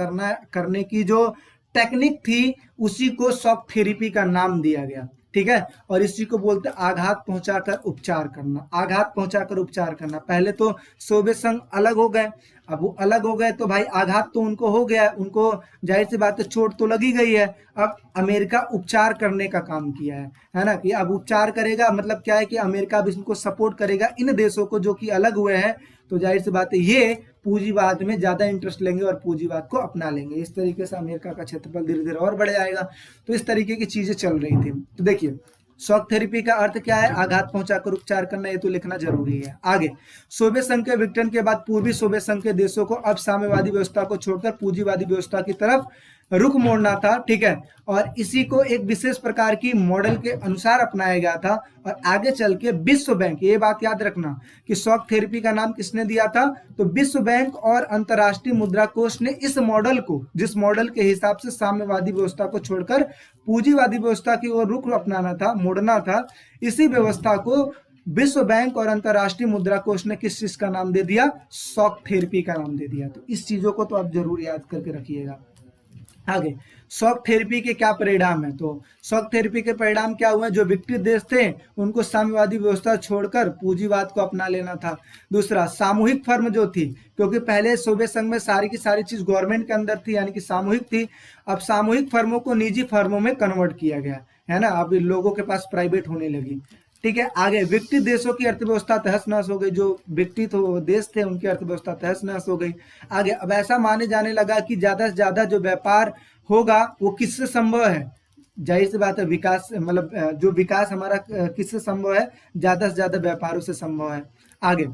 करने की जो टेक्निक थी, उसी को शॉक थेरेपी का नाम दिया गया, ठीक है। और इसी को बोलते हैं आघात पहुंचाकर उपचार करना। आघात पहुंचाकर उपचार करना। पहले तो सोवियत संघ अलग हो गए, अब वो अलग हो गए तो भाई आघात तो उनको हो गया, उनको जाहिर सी बात है चोट तो लगी गई है। अब अमेरिका उपचार करने का काम किया है ना, कि अब उपचार करेगा, मतलब क्या है कि अमेरिका भी इनको सपोर्ट करेगा, इन देशों को जो कि अलग हुए हैं। तो जाहिर सी बात है ये पूंजीवाद में ज्यादा इंटरेस्ट लेंगे और पूंजीवाद को अपना लेंगे। इस तरीके से अमेरिका का क्षेत्रफल धीरे धीरे और बढ़ जाएगा। तो इस तरीके की चीजें चल रही थी। तो देखिए शॉक थेरेपी का अर्थ क्या है, आघात पहुंचाकर उपचार करना, ये तो लिखना जरूरी है। आगे सोवियत संघ के विघटन के बाद पूर्वी सोवियत संघ के देशों को अब साम्यवादी व्यवस्था को छोड़कर पूंजीवादी व्यवस्था की तरफ रुख मोड़ना था, ठीक है। और इसी को एक विशेष प्रकार की मॉडल के अनुसार अपनाया गया था। और आगे चल के विश्व बैंक, ये बात याद रखना कि शॉक थेरेपी का नाम किसने दिया था, तो विश्व बैंक और अंतर्राष्ट्रीय मुद्रा कोष ने इस मॉडल को, जिस मॉडल के हिसाब से साम्यवादी व्यवस्था को छोड़कर पूंजीवादी व्यवस्था की ओर रुख अपनाना था, मोड़ना था, इसी व्यवस्था को विश्व बैंक और अंतर्राष्ट्रीय मुद्रा कोष ने किस चीज का नाम दे दिया, शॉक थेरेपी का नाम दे दिया। तो इस चीजों को तो आप जरूर याद करके रखिएगा। आगे शॉक थेरेपी के क्या परिणाम है, तो शॉक थेरेपी के परिणाम क्या हुए, जो विकसित देश थे उनको साम्यवादी व्यवस्था छोड़कर पूंजीवाद को अपना लेना था। दूसरा, सामूहिक फर्म जो थी, क्योंकि पहले सोवियत संघ में सारी की सारी चीज गवर्नमेंट के अंदर थी, यानी कि सामूहिक थी। अब सामूहिक फर्मों को निजी फर्मों में कन्वर्ट किया गया, है ना, अब लोगों के पास प्राइवेट होने लगी। ठीक है, आगे विकसित देशों की अर्थव्यवस्था तहस नहस हो गई, जो विकसित देश थे उनकी अर्थव्यवस्था तहस नहस हो गई। आगे अब ऐसा माने जाने लगा कि ज्यादा से ज्यादा जो व्यापार होगा वो किससे संभव है, जाहिर सी बात है विकास, मतलब जो विकास हमारा किससे संभव है, ज्यादा से ज्यादा व्यापारों से संभव है। आगे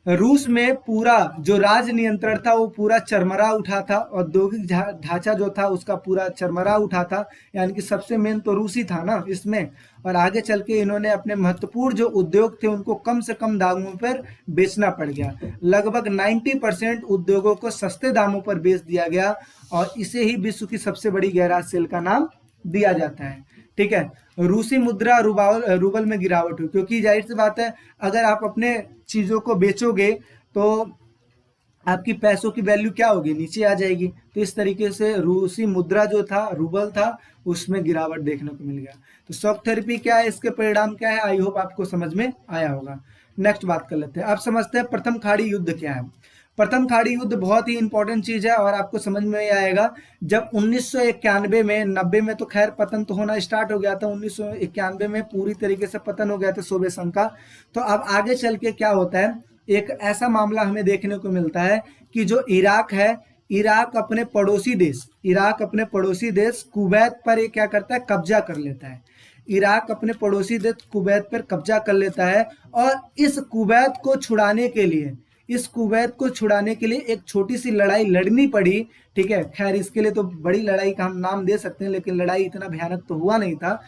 रूस में पूरा जो राज नियंत्रण था वो पूरा चरमरा उठा था, औद्योगिक ढांचा जो था उसका पूरा चरमरा उठा था, यानी कि सबसे मेन तो रूसी था ना इसमें। और आगे चल के इन्होंने अपने महत्वपूर्ण जो उद्योग थे उनको कम से कम दामों पर बेचना पड़ गया। लगभग 90% उद्योगों को सस्ते दामों पर बेच दिया गया, और इसे ही विश्व की सबसे बड़ी गैराज सेल का नाम दिया जाता है। ठीक है, रूसी मुद्रा रूबल में गिरावट हुई, क्योंकि जाहिर सी बात है अगर आप अपने चीजों को बेचोगे तो आपकी पैसों की वैल्यू क्या होगी, नीचे आ जाएगी। तो इस तरीके से रूसी मुद्रा जो था, रूबल था, उसमें गिरावट देखने को मिल गया। तो शॉक थेरेपी क्या है, इसके परिणाम क्या है, आई होप आपको समझ में आया होगा। नेक्स्ट बात कर लेते हैं, अब समझते हैं प्रथम खाड़ी युद्ध क्या है। प्रथम खाड़ी युद्ध बहुत ही इंपॉर्टेंट चीज है और आपको समझ में आएगा। जब 1991 में, 90 में तो खैर पतन तो होना स्टार्ट हो गया था, 1991 में पूरी तरीके से पतन हो गया था सोवियत संघ का। तो अब आगे चल के क्या होता है, एक ऐसा मामला हमें देखने को मिलता है कि जो इराक है, इराक अपने पड़ोसी देश कुवैत पर क्या करता है, कब्जा कर लेता है। इराक अपने पड़ोसी देश कुवैत पर कब्जा कर लेता है, और इस कुवैत को छुड़ाने के लिए एक छोटी सी लड़ाई लड़नी पड़ी। ठीक है, खैर इसके लिए तो बड़ी लड़ाई का हम नाम दे सकते हैं, लेकिन लड़ाई इतना भयानक तो हुआ नहीं था।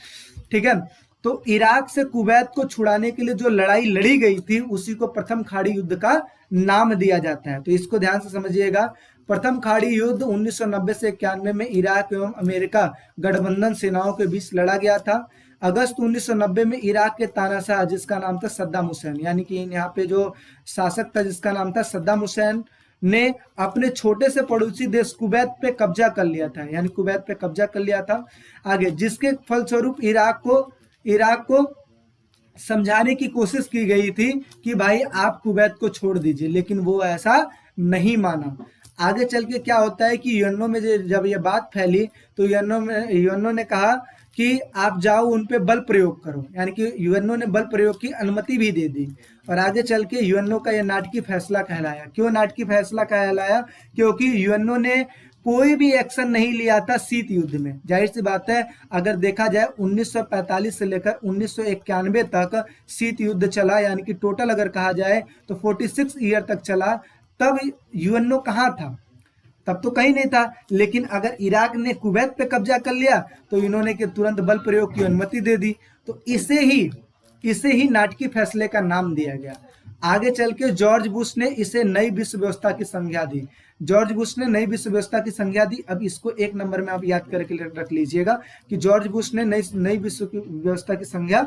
ठीक है, तो इराक से कुवैत को छुड़ाने के लिए जो लड़ाई लड़ी गई थी उसी को प्रथम खाड़ी युद्ध का नाम दिया जाता है। तो इसको ध्यान से समझिएगा। प्रथम खाड़ी युद्ध 1990 से 91 में इराक एवं अमेरिका गठबंधन सेनाओं के बीच लड़ा गया था। अगस्त 1990 में इराक के तानाशाह जिसका नाम था सद्दाम हुसैन, यानी कि यहाँ पे जो शासक था जिसका नाम था सद्दाम हुसैन, ने अपने छोटे से पड़ोसी देश कुवैत पे कब्जा कर लिया था, यानी कुवैत पे कब्जा कर लिया था। आगे जिसके फलस्वरूप इराक को समझाने की कोशिश की गई थी कि भाई आप कुवैत को छोड़ दीजिए, लेकिन वो ऐसा नहीं माना। आगे चल के क्या होता है कि यूएनओ में जब ये बात फैली तो यूएनओ ने कहा कि आप जाओ उन पे बल प्रयोग करो, यानी कि यूएनओ ने बल प्रयोग की अनुमति भी दे दी। और आगे चल के यूएनओ का ये नाटकीय फैसला कहलाया। क्यों नाटकीय फैसला कहलाया, क्योंकि यूएनओ ने कोई भी एक्शन नहीं लिया था शीत युद्ध में। जाहिर सी बात है, अगर देखा जाए 1945 से लेकर 1991 तक शीत युद्ध चला, यानी कि टोटल अगर कहा जाए तो 46 ईयर तक चला। तब यूएनओ कहाँ था, तब तो कहीं नहीं था। लेकिन अगर इराक ने कुवैत पे कब्जा कर लिया तो इन्होंने के तुरंत बल प्रयोग की अनुमति दे दी। तो इसे ही नाटकीय फैसले का नाम दिया गया। आगे चल के जॉर्ज बुश ने इसे नई विश्व व्यवस्था की संज्ञा दी। अब इसको एक नंबर में आप याद करके रख लीजिएगा कि जॉर्ज बुश ने नई विश्व व्यवस्था की संज्ञा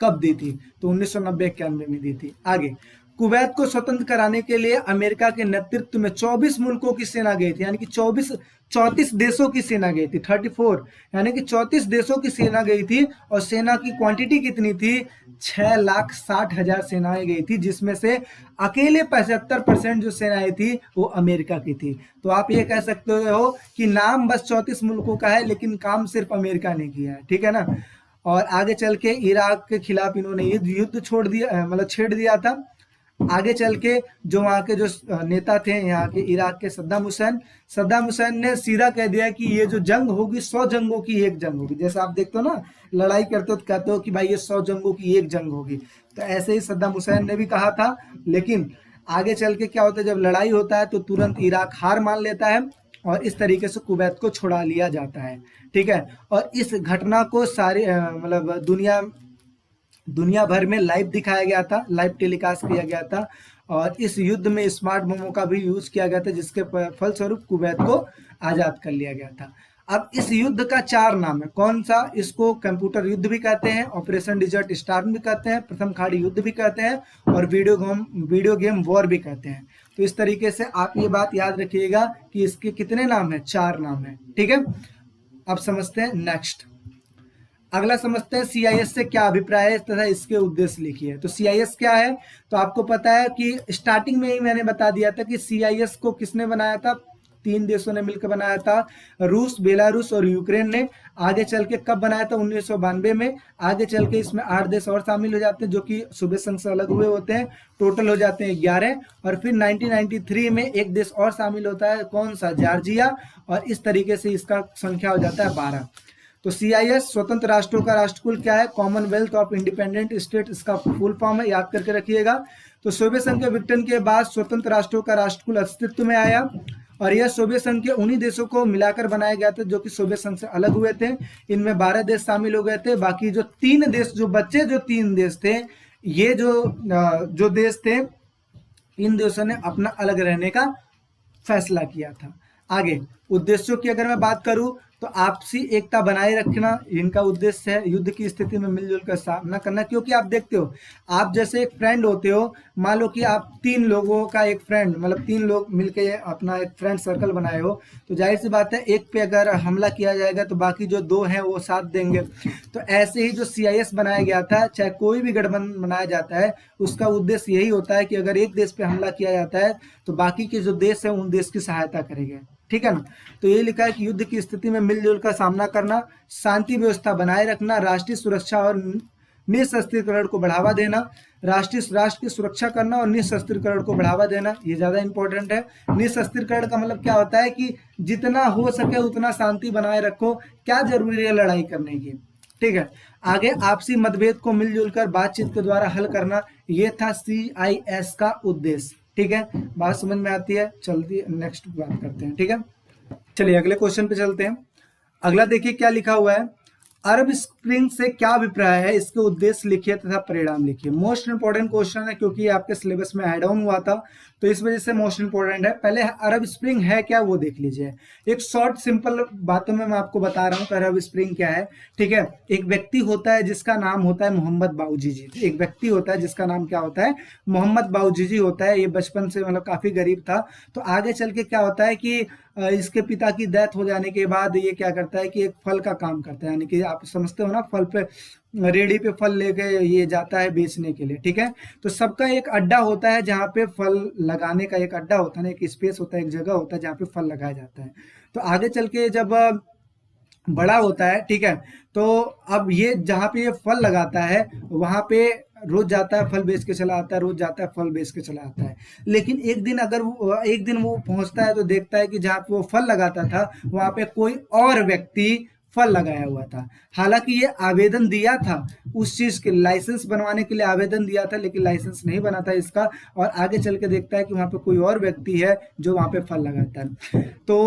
कब दी थी, तो 1990-91 में दी थी। आगे कुवैत को स्वतंत्र कराने के लिए अमेरिका के नेतृत्व में 24 मुल्कों की सेना गई थी, यानी कि 34 देशों की सेना गई थी, 34, यानी कि 34 देशों की सेना गई थी। और सेना की क्वांटिटी कितनी थी, 6,60,000 सेनाएं गई थी, जिसमें से अकेले 75% जो सेनाएं थी वो अमेरिका की थी। तो आप ये कह सकते हो कि नाम बस 34 मुल्कों का है, लेकिन काम सिर्फ अमेरिका ने किया है। ठीक है ना। और आगे चल के इराक के खिलाफ इन्होंने युद्ध छेड़ दिया था। आगे चल के जो वहाँ के जो नेता थे यहाँ के इराक के सद्दाम हुसैन ने सीधा कह दिया कि ये जो जंग होगी 100 जंगों की एक जंग होगी। जैसे आप देखते हो ना, लड़ाई करते हो तो कहते हो कि भाई ये 100 जंगों की एक जंग होगी। तो ऐसे ही सद्दाम हुसैन ने भी कहा था। लेकिन आगे चल के क्या होता है, जब लड़ाई होता है तो तुरंत इराक हार मान लेता है और इस तरीके से कुवैत को छुड़ा लिया जाता है। ठीक है, और इस घटना को सारे दुनिया भर में लाइव दिखाया गया था, लाइव टेलीकास्ट किया गया था। और इस युद्ध में स्मार्ट बमों का भी यूज किया गया था, जिसके फलस्वरूप कुवैत को आजाद कर लिया गया था। अब इस युद्ध का 4 नाम है। कौन सा, इसको कंप्यूटर युद्ध भी कहते हैं, ऑपरेशन डिजर्ट स्टार्म भी कहते हैं, प्रथम खाड़ी युद्ध भी कहते हैं, और वीडियो गेम वॉर भी कहते हैं। तो इस तरीके से आप ये बात याद रखिएगा कि इसके कितने नाम है, 4 नाम है। ठीक है, अब समझते हैं नेक्स्ट। अगला समझते हैं सीआईएस से क्या अभिप्राय है तथा इसके उद्देश्य लिखिए। तो सीआईएस क्या है, तो आपको पता है कि स्टार्टिंग में ही मैंने बता दिया था कि सीआईएस को किसने बनाया था, 3 देशों ने मिलकर बनाया था, रूस, बेलारूस और यूक्रेन ने। आगे चल के कब बनाया था? 1992 में। आगे चल के इसमें 8 देश और शामिल हो जाते हैं जो कि सोवियत संघ से अलग हुए होते हैं, टोटल हो जाते हैं 11। और फिर 1993 में एक देश और शामिल होता है, कौन सा? जॉर्जिया। और इस तरीके से इसका संख्या हो जाता है 12। तो CIS स्वतंत्र राष्ट्रों का राष्ट्रकुल क्या है? कॉमनवेल्थ ऑफ इंडिपेंडेंट स्टेट इसका फुल फॉर्म है, याद करके रखिएगा। तो सोवियत संघ के विघटन के बाद स्वतंत्र राष्ट्रों का राष्ट्रकुल अस्तित्व में आया और यह सोवियत संघ के उन्हीं देशों को मिलाकर बनाया गया था जो कि सोवियत संघ से अलग हुए थे। इनमें 12 देश शामिल हो गए थे। बाकी जो 3 देश, जो बच्चे जो 3 देश थे, ये जो देश थे, इन देशों ने अपना अलग रहने का फैसला किया था। आगे उद्देश्यों की अगर मैं बात करूं तो आपसी एकता बनाए रखना इनका उद्देश्य है। युद्ध की स्थिति में मिलजुल कर सामना करना, क्योंकि आप देखते हो, आप जैसे एक फ्रेंड होते हो, मान लो कि आप 3 लोगों का एक फ्रेंड, मतलब 3 लोग मिलके अपना एक फ्रेंड सर्कल बनाए हो, तो जाहिर सी बात है एक पे अगर हमला किया जाएगा तो बाकी जो 2 हैं वो साथ देंगे। तो ऐसे ही जो CIS बनाया गया था, चाहे कोई भी गठबंधन बनाया जाता है, उसका उद्देश्य यही होता है कि अगर एक देश पे हमला किया जाता है तो बाकी के जो देश है उन देश की सहायता करेंगे, ठीक है ना। तो ये लिखा है कि युद्ध की स्थिति में मिलजुल कर सामना करना, शांति व्यवस्था बनाए रखना, राष्ट्रीय सुरक्षा और निशस्त्रीकरण को बढ़ावा देना, राष्ट्र की सुरक्षा करना और निशस्त्रीकरण को बढ़ावा देना, ये ज्यादा इंपॉर्टेंट है। निशस्त्रीकरण का मतलब क्या होता है कि जितना हो सके उतना शांति बनाए रखो, क्या जरूरी है लड़ाई करने की, ठीक है। आगे आपसी मतभेद को मिलजुल कर बातचीत के द्वारा हल करना, ये था CIS का उद्देश्य, ठीक है। बात समझ में आती है? चलती नेक्स्ट बात करते हैं, ठीक है। चलिए अगले क्वेश्चन पे चलते हैं। अगला देखिए क्या लिखा हुआ है। अरब स्प्रिंग से क्या अभिप्राय है, इसके उद्देश्य लिखिए तथा परिणाम लिखिए। मोस्ट इंपोर्टेंट क्वेश्चन है क्योंकि ये आपके सिलेबस में ऐड ऑन हुआ था, तो इस वजह से मोस्ट इंपोर्टेंट है। पहले अरब स्प्रिंग है क्या वो देख लीजिए। एक शॉर्ट सिंपल बातों में मैं आपको बता रहा हूँ कि अरब स्प्रिंग क्या है, ठीक है। एक व्यक्ति होता है जिसका नाम होता है मोहम्मद बाऊजीजी। एक व्यक्ति होता है जिसका नाम क्या होता है? मोहम्मद बाऊजीजी होता है। ये बचपन से मतलब काफी गरीब था। तो आगे चल के क्या होता है कि इसके पिता की डेथ हो जाने के बाद ये क्या करता है कि एक फल का काम करता है, यानी कि आप समझते हो ना, फल पे रेडी पे फल लेके ये जाता है बेचने के लिए, ठीक है। तो सबका एक अड्डा होता है जहाँ पे फल लगाने का एक अड्डा होता है, एक स्पेस होता है, एक जगह होता है जहाँ पे फल लगाया जाता है। तो आगे चल के जब बड़ा होता है, ठीक है, तो अब ये जहाँ पे ये फल लगाता है वहां पे रोज जाता है, फल बेच के चला आता है, रोज जाता है, फल बेच के चला आता है। लेकिन एक दिन वो पहुंचता है तो देखता है कि जहाँ पे वो फल लगाता था वहां पे कोई और व्यक्ति फल लगाया हुआ था। हालांकि ये आवेदन दिया था उस चीज के लाइसेंस बनवाने के लिए, आवेदन दिया था, लेकिन लाइसेंस नहीं बना था इसका। और आगे चल के देखता है कि वहां पे कोई और व्यक्ति है जो वहां पे फल लगाता है। तो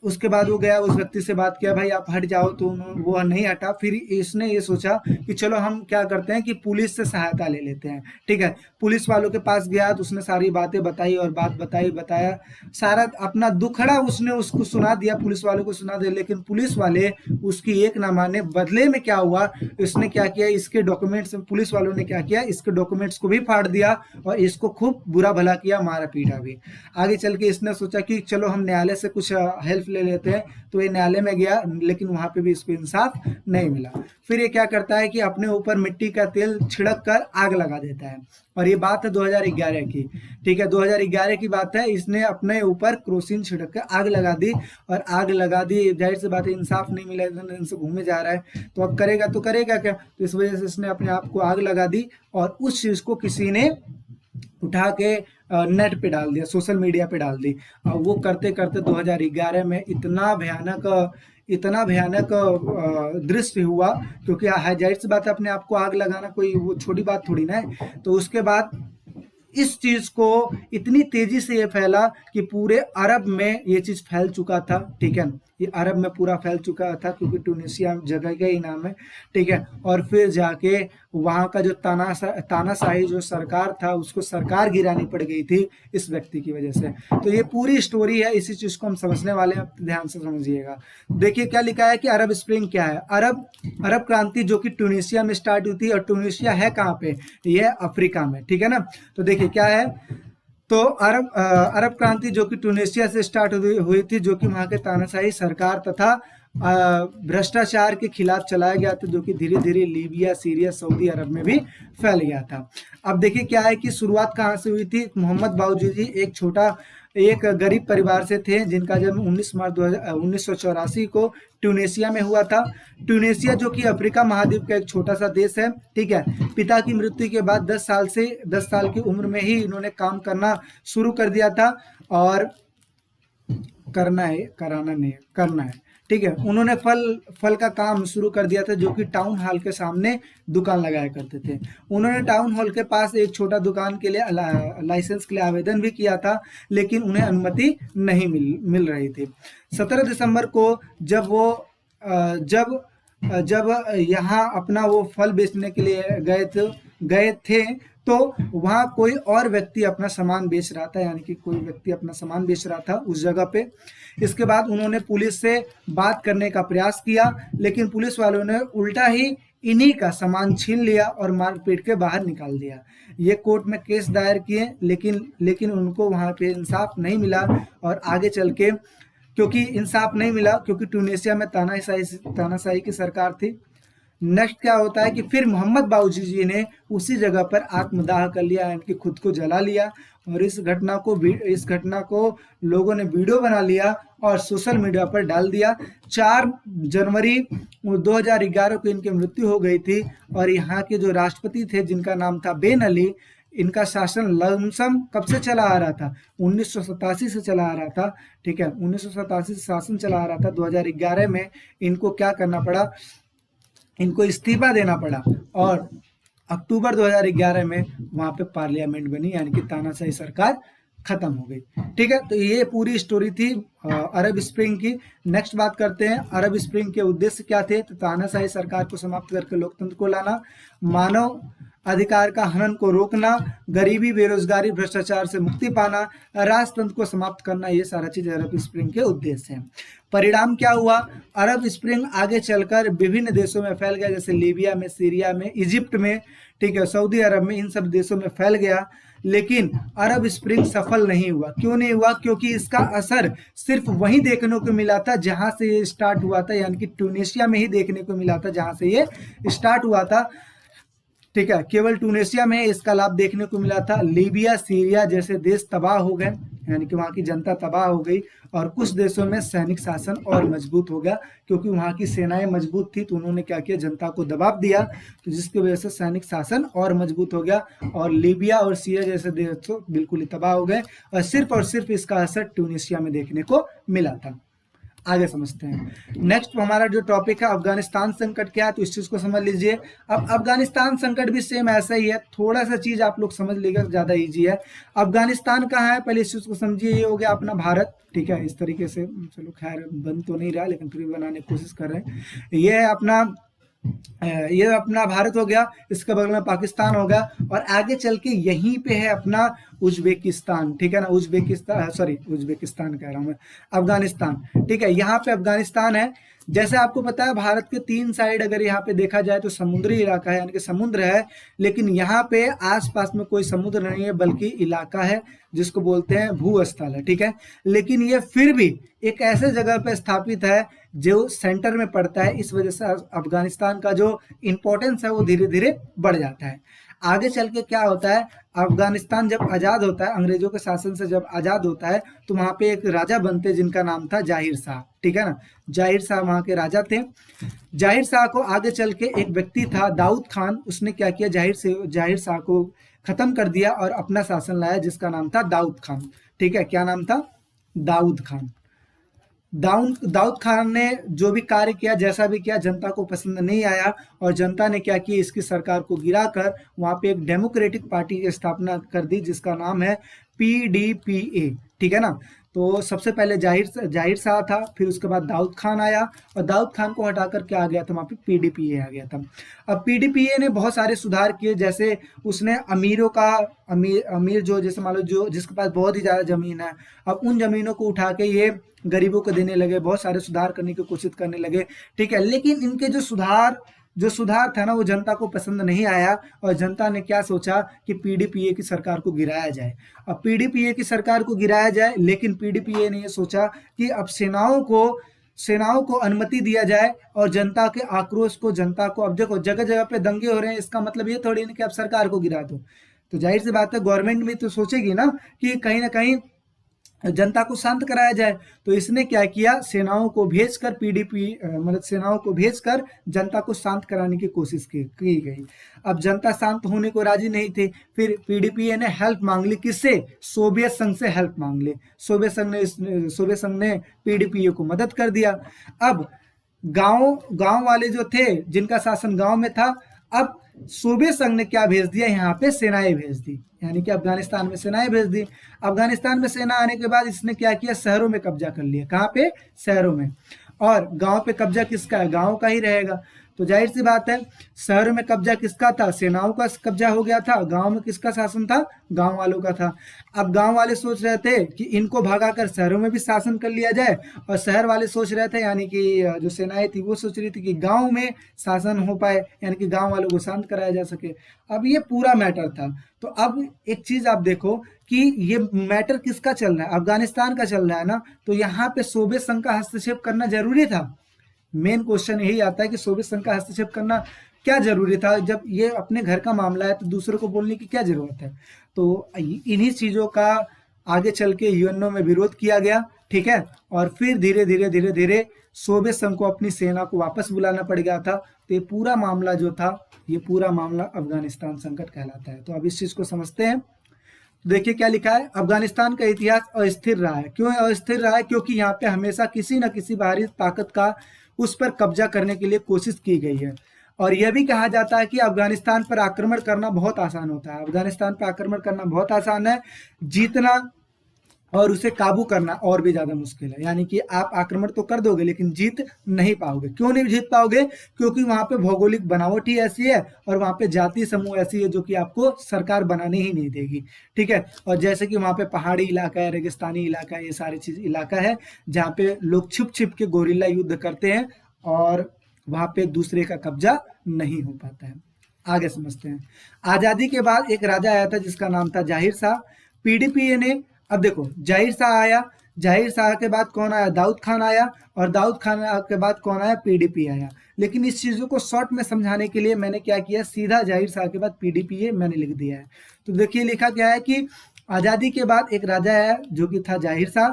उसके बाद वो गया, उस व्यक्ति से बात किया, भाई आप हट जाओ, तो वो नहीं हटा। फिर इसने ये सोचा कि चलो हम क्या करते हैं कि पुलिस से सहायता ले लेते हैं, ठीक है। पुलिस वालों के पास गया तो उसने सारी बातें बताई और बताया सारा अपना दुखड़ा उसने उसको सुना दिया, पुलिस वालों को सुना दिया। लेकिन पुलिस वाले उसकी एक ना माने। बदले में क्या हुआ, इसने क्या किया, इसके डॉक्यूमेंट्स, पुलिस वालों ने क्या किया, इसके डॉक्यूमेंट्स को भी फाड़ दिया और इसको खूब बुरा भला किया, मारा पीटा भी। आगे चल के इसने सोचा कि चलो हम न्यायालय से कुछ हेल्प ले लेते हैं। तो ये न्यायालय में गया, लेकिन वहां पे भी इसको इंसाफ नहीं मिला। फिर ये क्या करता है कि अपने ऊपर मिट्टी का तेल छिड़क कर आग लगा देता है। और ये बात है 2011 की, ठीक है, 2011 की बात है। इसने अपने ऊपर क्रोसिन छिड़क कर आग लगा दी और आग लगा दी। जाहिर सी बात है इंसाफ नहीं मिला, इनसे घूमे जा रहा है, तो अब करेगा तो करेगा क्या। तो इस वजह से इसने अपने आप को आग लगा दी और उस चीज को किसी ने उठा के नेट पे डाल दिया, सोशल मीडिया पे डाल दी। और वो करते करते 2011 में इतना भयानक दृश्य हुआ, क्योंकि जाहिर सी बात है अपने आप को आग लगाना कोई वो छोटी बात थोड़ी ना है। तो उसके बाद इस चीज को इतनी तेजी से ये फैला कि पूरे अरब में ये चीज फैल चुका था, ठीक है। ये अरब में पूरा फैल चुका था क्योंकि ट्यूनीशिया जगह का ही नाम है, ठीक है। और फिर जाके वहां का जो तानाशाही जो सरकार था, उसको सरकार गिरानी पड़ गई थी इस व्यक्ति की वजह से। तो ये पूरी स्टोरी है, इसी चीज को हम समझने वाले हैं, ध्यान से समझिएगा। देखिए क्या लिखा है कि अरब स्प्रिंग क्या है। अरब क्रांति जो कि ट्यूनीशिया में स्टार्ट हुई थी, और ट्यूनीशिया है कहाँ पे, ये अफ्रीका में, ठीक है ना। तो देखिए क्या है, तो अरब क्रांति जो कि ट्यूनीशिया से स्टार्ट हुई थी, जो कि वहां के तानाशाही सरकार तथा भ्रष्टाचार के खिलाफ चलाया गया था, जो कि धीरे धीरे लीबिया, सीरिया, सऊदी अरब में भी फैल गया था। अब देखिए क्या है कि शुरुआत कहाँ से हुई थी। मोहम्मद बाऊजीजी एक छोटा एक गरीब परिवार से थे जिनका जन्म 19 मार्च 1984 को ट्यूनेशिया में हुआ था। ट्यूनेशिया जो कि अफ्रीका महाद्वीप का एक छोटा सा देश है, ठीक है। पिता की मृत्यु के बाद 10 साल की उम्र में ही इन्होंने काम करना शुरू कर दिया था, और करना है, ठीक है। उन्होंने फल का काम शुरू कर दिया था, जो कि टाउन हॉल के सामने दुकान लगाया करते थे। उन्होंने टाउन हॉल के पास एक छोटा दुकान के लिए लाइसेंस के लिए आवेदन भी किया था, लेकिन उन्हें अनुमति नहीं मिल रही थी। 17 दिसंबर को जब यहाँ अपना वो फल बेचने के लिए गए थे तो वहाँ कोई और व्यक्ति अपना सामान बेच रहा था, यानी कि कोई व्यक्ति अपना सामान बेच रहा था उस जगह पे। इसके बाद उन्होंने पुलिस से बात करने का प्रयास किया, लेकिन पुलिस वालों ने उल्टा ही इन्हीं का सामान छीन लिया और मारपीट के बाहर निकाल दिया। ये कोर्ट में केस दायर किए, लेकिन उनको वहाँ पे इंसाफ नहीं मिला, और आगे चल के क्योंकि इंसाफ नहीं मिला, क्योंकि ट्यूनेशिया में तानाशाही की सरकार थी। नेक्स्ट क्या होता है कि फिर मोहम्मद बाऊजी जी ने उसी जगह पर आत्मदाह कर लिया, यानी कि खुद को जला लिया, और इस घटना को लोगों ने वीडियो बना लिया और सोशल मीडिया पर डाल दिया। 4 जनवरी 2011 को इनकी मृत्यु हो गई थी, और यहाँ के जो राष्ट्रपति थे जिनका नाम था बेन अली, इनका शासन लमसम कब से चला आ रहा था, 1987 से चला आ रहा था, ठीक है। 1987 से शासन चला आ रहा था। 2011 में इनको क्या करना पड़ा, इनको इस्तीफा देना पड़ा, और अक्टूबर 2011 में वहां पे पार्लियामेंट बनी, यानी कि तानाशाही सरकार खत्म हो गई, ठीक है। तो ये पूरी स्टोरी थी अरब स्प्रिंग की। नेक्स्ट बात करते हैं अरब स्प्रिंग के उद्देश्य क्या थे। तो तानाशाही सरकार को समाप्त करके लोकतंत्र को लाना, मानव अधिकार का हनन को रोकना, गरीबी, बेरोजगारी, भ्रष्टाचार से मुक्ति पाना, राजतंत्र को समाप्त करना, ये सारा चीज अरब स्प्रिंग के उद्देश्य हैं। परिणाम क्या हुआ, अरब स्प्रिंग आगे चलकर विभिन्न देशों में फैल गया, जैसे लीबिया में, सीरिया में, इजिप्ट में, ठीक है, सऊदी अरब में, इन सब देशों में फैल गया। लेकिन अरब स्प्रिंग सफल नहीं हुआ। क्यों नहीं हुआ? क्योंकि इसका असर सिर्फ वहीं देखने को मिला था जहां से ये स्टार्ट हुआ था, यानी कि ट्यूनेशिया में ही देखने को मिला था जहां से ये स्टार्ट हुआ था, ठीक है। केवल ट्यूनेशिया में इसका लाभ देखने को मिला था। लीबिया, सीरिया जैसे देश तबाह हो गए, यानी कि वहां की जनता तबाह हो गई, और कुछ देशों में सैनिक शासन और मजबूत हो गया, क्योंकि वहां की सेनाएं मजबूत थी, तो उन्होंने क्या किया, जनता को दबाव दिया, तो जिसकी वजह से सैनिक शासन और मजबूत हो गया, और लीबिया और सीरिया जैसे देश तो बिल्कुल ही तबाह हो गए, और सिर्फ इसका असर ट्यूनेशिया में देखने को मिला था। आगे समझते हैं। नेक्स्ट हमारा जो टॉपिक है अफगानिस्तान संकट क्या है, तो इस चीज को समझ लीजिए। अब अफगानिस्तान संकट भी सेम ऐसा ही है, थोड़ा सा चीज आप लोग समझ लीजिएगा, ज्यादा इजी है। अफगानिस्तान कहाँ है, पहले इस चीज को समझिए। ये हो गया अपना भारत, ठीक है, इस तरीके से, चलो खैर बन तो नहीं रहा, लेकिन फिर भी बनाने की कोशिश कर रहे हैं। ये है अपना भारत हो गया, इसके बगल में पाकिस्तान हो गया, और आगे चल के यहीं पे है अपना उज्बेकिस्तान, ठीक है ना, उज्बेकिस्तान कह रहा हूं मैं, अफगानिस्तान, ठीक है। यहाँ पे अफगानिस्तान है। जैसे आपको पता है भारत के 3 साइड अगर यहाँ पे देखा जाए तो समुद्री इलाका है, यानी कि समुद्र है, लेकिन यहाँ पे आसपास में कोई समुद्र नहीं है, बल्कि इलाका है जिसको बोलते हैं भूस्थल है, ठीक है। लेकिन ये फिर भी एक ऐसे जगह पे स्थापित है जो सेंटर में पड़ता है, इस वजह से अफगानिस्तान का जो इंपॉर्टेंस है वो धीरे धीरे बढ़ जाता है। आगे चल के क्या होता है, अफगानिस्तान जब आजाद होता है, अंग्रेजों के शासन से जब आजाद होता है, तो वहां पे एक राजा बनते जिनका नाम था जाहिर शाह, ठीक है ना, जाहिर शाह वहां के राजा थे। जाहिर शाह को आगे चल के एक व्यक्ति था दाऊद खान, उसने क्या किया, जाहिर शाह को खत्म कर दिया और अपना शासन लाया, जिसका नाम था दाऊद खान, ठीक है। क्या नाम था? दाऊद खान। दाऊद खान ने जो भी कार्य किया, जैसा भी किया, जनता को पसंद नहीं आया, और जनता ने क्या किया, इसकी सरकार को गिराकर वहां पे एक डेमोक्रेटिक पार्टी की स्थापना कर दी, जिसका नाम है PDPA, ठीक है ना। तो सबसे पहले जाहिर शाह था, फिर उसके बाद दाऊद खान आया, और दाऊद खान को हटाकर क्या आ गया था, वहां पे PDPA आ गया था। अब PDPA ने बहुत सारे सुधार किए, जैसे उसने अमीर जो, जैसे मान लो जो जिसके पास बहुत ही ज्यादा जमीन है, अब उन जमीनों को उठा के ये गरीबों को देने लगे, बहुत सारे सुधार करने की कोशिश करने लगे, ठीक है। लेकिन इनके जो सुधार था ना, वो जनता को पसंद नहीं आया, और जनता ने क्या सोचा कि PDPA की सरकार को गिराया जाए। अब PDPA की सरकार को गिराया जाए, लेकिन PDPA ने ये सोचा कि अब सेनाओं को अनुमति दिया जाए, और जनता के आक्रोश को, अब देखो जगह जगह पे दंगे हो रहे हैं, इसका मतलब ये थोड़ी नहीं कि आप सरकार को गिरा दो। तो जाहिर सी बात है, गवर्नमेंट भी तो सोचेगी ना कि कहीं ना कहीं जनता को शांत कराया जाए। तो इसने क्या किया, सेनाओं को भेजकर पीडीपी मतलब सेनाओं को भेजकर जनता को शांत कराने की कोशिश की गई। अब जनता शांत होने को राजी नहीं थी, फिर पीडीपी ने हेल्प मांग ली, किससे, सोवियत संघ से हेल्प मांग ली। सोवियत संघ ने पीडीपी को मदद कर दिया। अब गांव वाले जो थे जिनका शासन गांव में था, अब सोवियत संघ ने क्या भेज दिया, यहाँ पे सेनाएं भेज दी, यानी कि अफगानिस्तान में सेनाएं भेज दी। अफगानिस्तान में सेना आने के बाद इसने क्या किया, शहरों में कब्जा कर लिया। कहाँ पे, शहरों में। और गांव पे कब्जा किसका है, गांव का ही रहेगा। तो जाहिर सी बात है, शहर में कब्जा किसका था, सेनाओं का कब्जा हो गया था। गांव में किसका शासन था, गांव वालों का था। अब गांव वाले सोच रहे थे कि इनको भगाकर शहरों में भी शासन कर लिया जाए, और शहर वाले सोच रहे थे, यानी कि जो सेनाएं थी वो सोच रही थी कि गांव में शासन हो पाए, यानी कि गांव वालों को शांत कराया जा सके। अब ये पूरा मैटर था। तो अब एक चीज आप देखो कि ये मैटर किसका चल रहा है, अफगानिस्तान का चल रहा है ना। तो यहाँ पे सोवियत संघ का हस्तक्षेप करना जरूरी था। मेन क्वेश्चन यही आता है कि सोवियत संघ का हस्तक्षेप करना क्या जरूरी था, जब ये अपने घर का मामला है तो दूसरों को बोलने की क्या जरूरत है। तो इन्हीं चीजों का आगे चल के यूएनओ में विरोध किया गया, ठीक है। और फिर धीरे धीरे सोवियत संघ को अपनी सेना को वापस बुलाना पड़ गया था। तो ये पूरा मामला जो था, ये पूरा मामला अफगानिस्तान संकट कहलाता है। तो अब इस चीज को समझते हैं। देखिए क्या लिखा है, अफगानिस्तान का इतिहास अस्थिर रहा है। क्यों अस्थिर रहा है, क्योंकि यहाँ पे हमेशा किसी न किसी बाहरी ताकत का उस पर कब्जा करने के लिए कोशिश की गई है। और यह भी कहा जाता है कि अफगानिस्तान पर आक्रमण करना बहुत आसान होता है। अफगानिस्तान पर आक्रमण करना बहुत आसान है, जीतना और उसे काबू करना और भी ज्यादा मुश्किल है। यानी कि आप आक्रमण तो कर दोगे लेकिन जीत नहीं पाओगे। क्यों नहीं जीत पाओगे, क्योंकि वहां पे भौगोलिक बनावट ही ऐसी है और वहां पे जातीय समूह ऐसी है जो कि आपको सरकार बनाने ही नहीं देगी, ठीक है। और जैसे कि वहां पे पहाड़ी इलाका है, रेगिस्तानी इलाका है, ये सारी चीज इलाका है जहाँ पे लोग छिप छिप के गोरिल्ला युद्ध करते हैं और वहां पे दूसरे का कब्जा नहीं हो पाता है। आगे समझते हैं। आजादी के बाद एक राजा आया था जिसका नाम था जाहिर शाह। पीडीपी ने, अब देखो जाहिर शाह आया, जाहिर शाह के बाद कौन आया, दाऊद खान आया, और दाऊद खान के बाद कौन आया, पीडीपी आया। लेकिन इस चीजों को शॉर्ट में समझाने के लिए मैंने क्या किया, सीधा जाहिर शाह के बाद पीडीपी मैंने लिख दिया है। तो देखिए लिखा क्या है कि आजादी के बाद एक राजा आया जो कि था जाहिर शाह।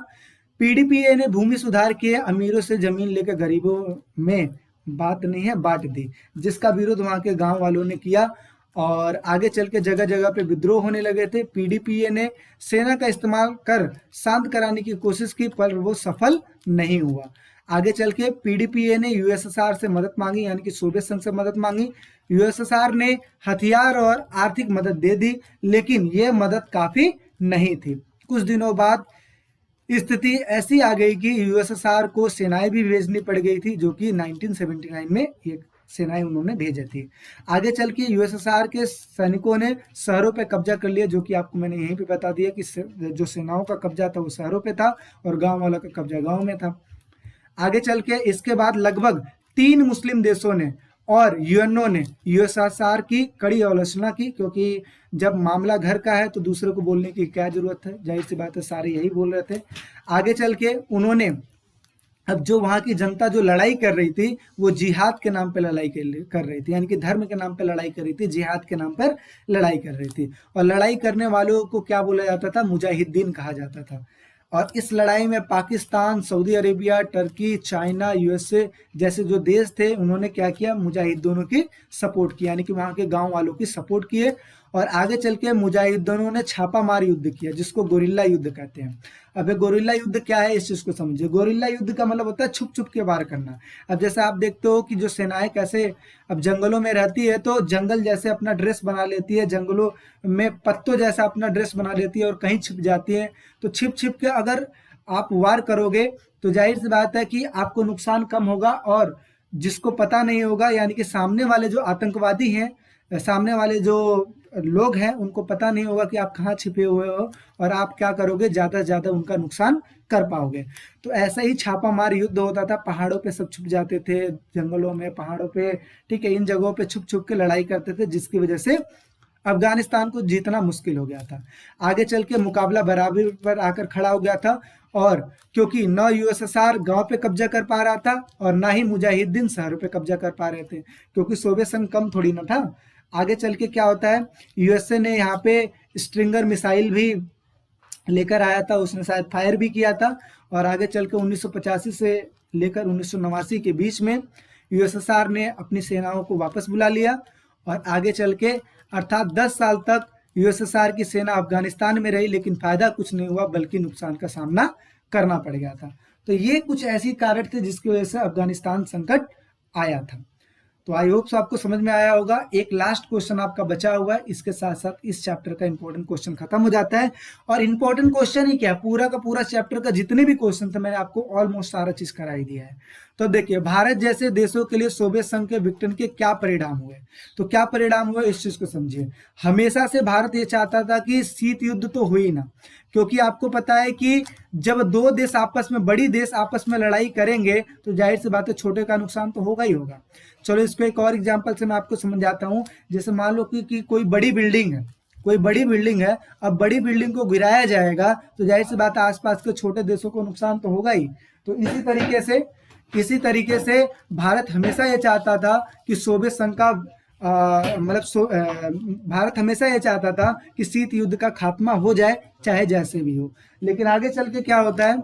पीडीपी ने भूमि सुधार किए, अमीरों से जमीन लेकर गरीबों में बात नहीं है बांट दी, जिसका विरोध वहां के गांव वालों ने किया। और आगे चल के जगह जगह पे विद्रोह होने लगे थे। पीडीपी ने सेना का इस्तेमाल कर शांत कराने की कोशिश की, पर वो सफल नहीं हुआ। आगे चल के पीडीपी ने यूएसएसआर से मदद मांगी, यानी कि सोवियत संघ से मदद मांगी। यूएसएसआर ने हथियार और आर्थिक मदद दे दी, लेकिन ये मदद काफी नहीं थी। कुछ दिनों बाद स्थिति ऐसी आ गई कि यूएसएसआर को सेनाएं भी भेजनी पड़ गई थी, जो कि 1979 में ये सेनाएं उन्होंने भेजी थी। आगे चल के यूएसएसआर के सैनिकों ने शहरों पे कब्जा कर लिया, जो कि आपको मैंने यहीं पे बता दिया कि जो सेनाओं का कब्जा था वो शहरों पे था और गांव वालों का कब्जा गांव में था। आगे चल के इसके बाद लगभग 3 मुस्लिम देशों ने और यूएनओ ने यूएसएसआर की कड़ी आलोचना की, क्योंकि जब मामला घर का है तो दूसरे को बोलने की क्या जरूरत है, जाहिर सी बात है सारे यही बोल रहे थे। आगे चल के उन्होंने, अब जो वहां की जनता जो लड़ाई कर रही थी वो जिहाद के नाम पे लड़ाई कर रही थी, यानी कि धर्म के नाम पे लड़ाई कर रही थी, जिहाद के नाम पर लड़ाई कर रही थी। और लड़ाई करने वालों को क्या बोला जाता था, मुजाहिदीन कहा जाता था। और इस लड़ाई में Pakistan, Saudi Arabia, Turkey, China, USA जैसे जो देश थे उन्होंने क्या किया, मुजाहिदीनों की सपोर्ट की, यानी कि वहां के गांव वालों की सपोर्ट किए। और आगे चल के मुजाहिदीनों ने छापामार युद्ध किया, जिसको गोरिल्ला युद्ध कहते हैं। अब ये गोरिल्ला युद्ध क्या है, इस चीज को समझिए। गोरिल्ला युद्ध का मतलब होता है छुप छुप के वार करना। अब जैसे आप देखते हो कि जो सेनाएं कैसे अब जंगलों में रहती है, तो जंगल जैसे अपना ड्रेस बना लेती है, जंगलों में पत्तों जैसा अपना ड्रेस बना लेती है और कहीं छिप जाती है। तो छिप छिप के अगर आप वार करोगे तो जाहिर सी बात है कि आपको नुकसान कम होगा, और जिसको पता नहीं होगा, यानी कि सामने वाले जो आतंकवादी हैं, सामने वाले जो लोग हैं, उनको पता नहीं होगा कि आप कहाँ छिपे हुए हो, और आप क्या करोगे, ज्यादा से ज्यादा उनका नुकसान कर पाओगे। तो ऐसा ही छापामार युद्ध होता था, पहाड़ों पे सब छुप जाते थे, जंगलों में, पहाड़ों पे, ठीक है, इन जगहों पे छुप छुप के लड़ाई करते थे, जिसकी वजह से अफगानिस्तान को जीतना मुश्किल हो गया था। आगे चल के मुकाबला बराबरी पर आकर खड़ा हो गया था, और क्योंकि न यूएसएसआर गांव पे कब्जा कर पा रहा था और ना ही मुजाहिदीन शहरों पे कब्जा कर पा रहे थे, क्योंकि सोवियत संघ कम थोड़ी ना था। आगे चल के क्या होता है, यूएसए ने यहाँ पे स्ट्रिंगर मिसाइल भी लेकर आया था, उसने शायद फायर भी किया था। और आगे चल के 1985 से लेकर 1989 के बीच में यूएसएसआर ने अपनी सेनाओं को वापस बुला लिया और आगे चल के अर्थात 10 साल तक यूएसएसआर की सेना अफगानिस्तान में रही, लेकिन फायदा कुछ नहीं हुआ बल्कि नुकसान का सामना करना पड़ गया था। तो ये कुछ ऐसी कारण थे जिसकी वजह से अफगानिस्तान संकट आया था। तो आई होप आपको समझ में आया होगा। एक लास्ट क्वेश्चन आपका बचा हुआ है, इसके साथ साथ इस चैप्टर का इंपॉर्टेंट क्वेश्चन खत्म हो जाता है। और इंपॉर्टेंट क्वेश्चन ही क्या, पूरा का पूरा चैप्टर का जितने भी क्वेश्चन थे मैंने आपको ऑलमोस्ट सारा चीज करा ही दिया है। तो देखिए, भारत जैसे देशों के लिए सोवियत संघ के विघटन के क्या परिणाम हुए, तो क्या परिणाम हुए इस चीज को समझिए। हमेशा से भारत ये चाहता था कि शीत युद्ध तो हो ही ना, क्योंकि आपको पता है कि जब दो देश आपस में, बड़ी देश आपस में लड़ाई करेंगे तो जाहिर सी बात है छोटे का नुकसान तो होगा ही होगा। चलो इसको एक और एग्जांपल से मैं आपको समझाता हूँ। जैसे मान लो कि कोई बड़ी बिल्डिंग है, कोई बड़ी बिल्डिंग है, अब बड़ी बिल्डिंग को गिराया जाएगा तो जाहिर सी बात है आसपास के छोटे देशों को नुकसान तो होगा ही। तो इसी तरीके से भारत हमेशा ये चाहता था कि सोवियत संघ का भारत हमेशा ये चाहता था कि शीत युद्ध का खात्मा हो जाए, चाहे जैसे भी हो। लेकिन आगे चल के क्या होता है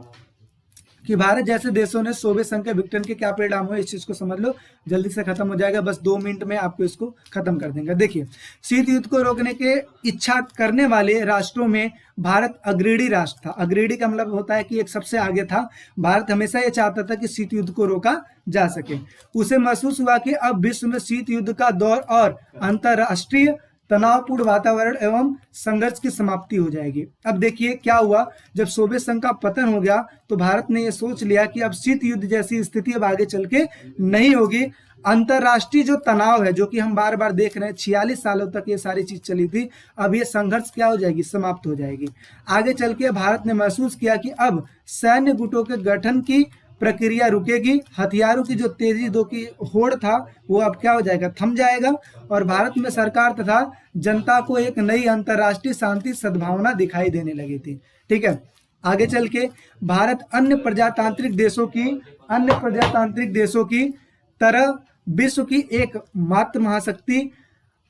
कि भारत जैसे देशों ने सोवियत संघ के विघटन के क्या परिणाम हुए, इस चीज को समझ लो, जल्दी से खत्म हो जाएगा, बस 2 मिनट में आपको इसको खत्म कर देंगे। देखिए, शीत युद्ध को रोकने के इच्छा करने वाले राष्ट्रों में भारत अग्रणी राष्ट्र था। अग्रणी का मतलब होता है कि एक सबसे आगे था। भारत हमेशा ये चाहता था कि शीत युद्ध को रोका जा सके। उसे महसूस हुआ कि अब विश्व में शीत युद्ध का दौर और अंतरराष्ट्रीय तनावपूर्ण वातावरण एवं संघर्ष की समाप्ति हो जाएगी। अब देखिए क्या हुआ, जब सोवियत संघ का पतन हो गया तो भारत ने यह सोच लिया कि अब शीत युद्ध जैसी स्थिति अब आगे चल के नहीं होगी। अंतरराष्ट्रीय जो तनाव है, जो कि हम बार बार देख रहे हैं, 46 सालों तक ये सारी चीज चली थी, अब ये संघर्ष क्या हो जाएगी, समाप्त हो जाएगी। आगे चल के भारत ने महसूस किया कि अब सैन्य गुटों के गठन की प्रक्रिया रुकेगी, हथियारों की जो तेजी दो की होड़ था वो अब क्या हो जाएगा, थम जाएगा। और भारत में सरकार तथा जनता को एक नई अंतर्राष्ट्रीय शांति सद्भावना दिखाई देने लगी थी। ठीक है, आगे चल के भारत अन्य प्रजातांत्रिक देशों की तरह विश्व की एक मात्र महाशक्ति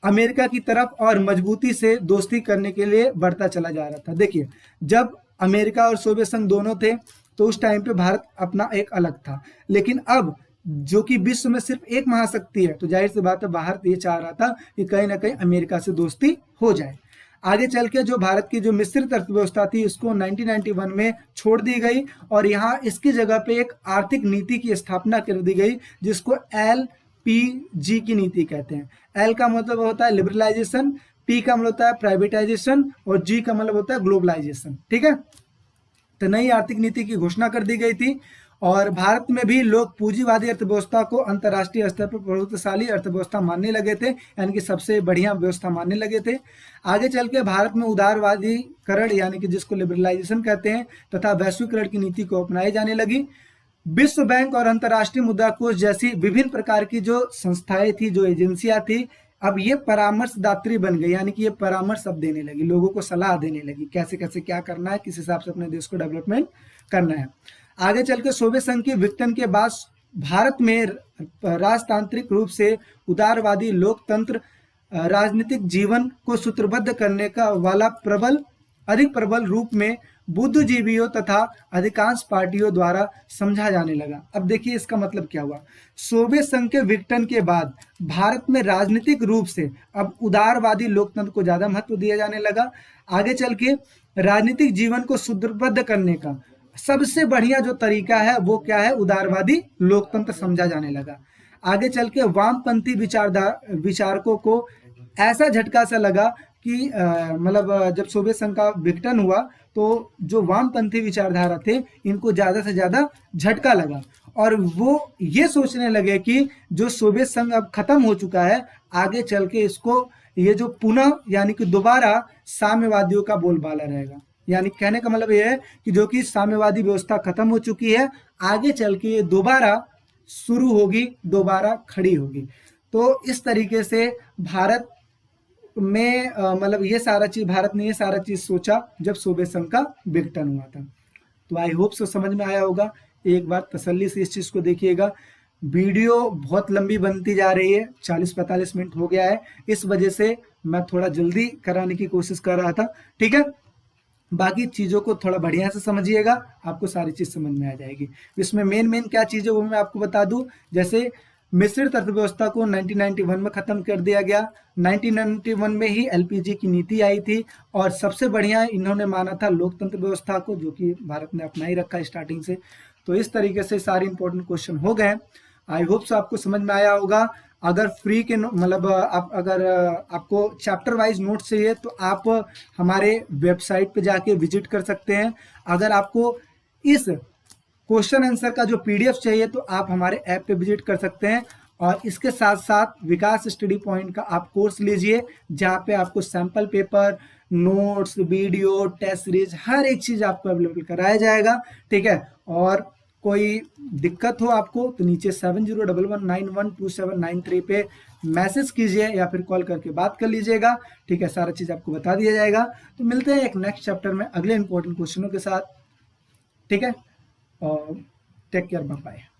अमेरिका की तरफ और मजबूती से दोस्ती करने के लिए बढ़ता चला जा रहा था। देखिए, जब अमेरिका और सोवियत संघ दोनों थे तो उस टाइम पे भारत अपना एक अलग था, लेकिन अब जो कि विश्व में सिर्फ एक महाशक्ति है, तो जाहिर सी बात है भारत ये चाह रहा था कि कहीं ना कहीं अमेरिका से दोस्ती हो जाए। आगे चल के जो भारत की जो मिश्रित अर्थव्यवस्था थी उसको 1991 में छोड़ दी गई और यहाँ इसकी जगह पे एक आर्थिक नीति की स्थापना कर दी गई, जिसको LPG की नीति कहते हैं। एल का मतलब होता है लिबरलाइजेशन, पी का मतलब होता है प्राइवेटाइजेशन और जी का मतलब होता है ग्लोबलाइजेशन। ठीक है, तो नई आर्थिक नीति की घोषणा कर दी गई थी और भारत में भी लोग पूंजीवादी अर्थव्यवस्था को अंतर्राष्ट्रीय स्तर पर प्रभुत्वशाली अर्थव्यवस्था मानने लगे थे, यानी कि सबसे बढ़िया व्यवस्था मानने लगे थे। आगे चल के भारत में उदारवादीकरण यानी कि जिसको लिबरलाइजेशन कहते हैं तथा वैश्वीकरण की नीति को अपनाई जाने लगी। विश्व बैंक और अंतर्राष्ट्रीय मुद्रा कोष जैसी विभिन्न प्रकार की जो संस्थाएं थी, जो एजेंसियां थी, अब ये परामर्शदात्री बन गई, यानी कि ये परामर्श अब देने लगी, लोगों को सलाह देने लगी कैसे कैसे क्या करना है, किस हिसाब से अपने देश को डेवलपमेंट करना है। आगे चल के सोवियत संघ के विघटन के बाद भारत में राजतांत्रिक रूप से उदारवादी लोकतंत्र राजनीतिक जीवन को सूत्रबद्ध करने का वाला अधिक प्रबल रूप में बुद्धिजीवियों तथा अधिकांश पार्टियों द्वारा समझा जाने लगा। अब देखिए इसका मतलब क्या हुआ, सोवियत संघ के विघटन के बाद भारत में राजनीतिक रूप से अब उदारवादी लोकतंत्र को ज्यादा महत्व दिया जाने लगा। आगे चल के राजनीतिक जीवन को सूत्रबद्ध करने का सबसे बढ़िया जो तरीका है वो क्या है, उदारवादी लोकतंत्र समझा जाने लगा। आगे चल के वामपंथी विचारकों को ऐसा झटका सा लगा कि मतलब जब सोवियत संघ का विघटन हुआ तो जो वामपंथी विचारधारा थे इनको ज्यादा से ज्यादा झटका लगा और वो ये सोचने लगे कि जो सोवियत संघ अब खत्म हो चुका है, आगे चल के इसको ये जो पुनः यानी कि दोबारा साम्यवादियों का बोलबाला रहेगा। यानी कहने का मतलब ये है कि जो कि साम्यवादी व्यवस्था खत्म हो चुकी है, आगे चल के ये दोबारा शुरू होगी, दोबारा खड़ी होगी। तो इस तरीके से भारत में मतलब ये सारा चीज, भारत ने ये सारा चीज सोचा जब सोवियत संघ का विघटन हुआ था। तो आई होप सो समझ में आया होगा। एक बार तसल्ली से इस चीज को देखिएगा। वीडियो बहुत लंबी बनती जा रही है, 40-45 मिनट हो गया है, इस वजह से मैं थोड़ा जल्दी कराने की कोशिश कर रहा था। ठीक है, बाकी चीज़ों को थोड़ा बढ़िया से समझिएगा, आपको सारी चीज़ समझ में आ जाएगी। इसमें मेन क्या चीज़ है वो मैं आपको बता दूं। जैसे मिश्रित अर्थव्यवस्था को 1991 में खत्म कर दिया गया। 1991 में ही एलपीजी की नीति आई थी और सबसे बढ़िया इन्होंने माना था लोकतंत्र व्यवस्था को, जो कि भारत ने अपना ही रखा स्टार्टिंग से। तो इस तरीके से सारे इंपॉर्टेंट क्वेश्चन हो गए। आई होप सो आपको समझ में आया होगा। अगर फ्री के मतलब आप अगर आपको चैप्टर वाइज नोट चाहिए तो आप हमारे वेबसाइट पे जाके विजिट कर सकते हैं। अगर आपको इस क्वेश्चन आंसर का जो पीडीएफ चाहिए तो आप हमारे ऐप पे विजिट कर सकते हैं। और इसके साथ साथ विकास स्टडी पॉइंट का आप कोर्स लीजिए, जहाँ पे आपको sample paper, notes, video, test series हर एक चीज आपको अवेलेबल कराया जाएगा। ठीक है, और कोई दिक्कत हो आपको तो नीचे 7011912793 पे मैसेज कीजिए या फिर कॉल करके बात कर लीजिएगा। ठीक है, सारा चीज आपको बता दिया जाएगा। तो मिलते हैं एक नेक्स्ट चैप्टर में अगले इंपॉर्टेंट क्वेश्चनों के साथ। ठीक है, और टेक केयर, बाय बाय।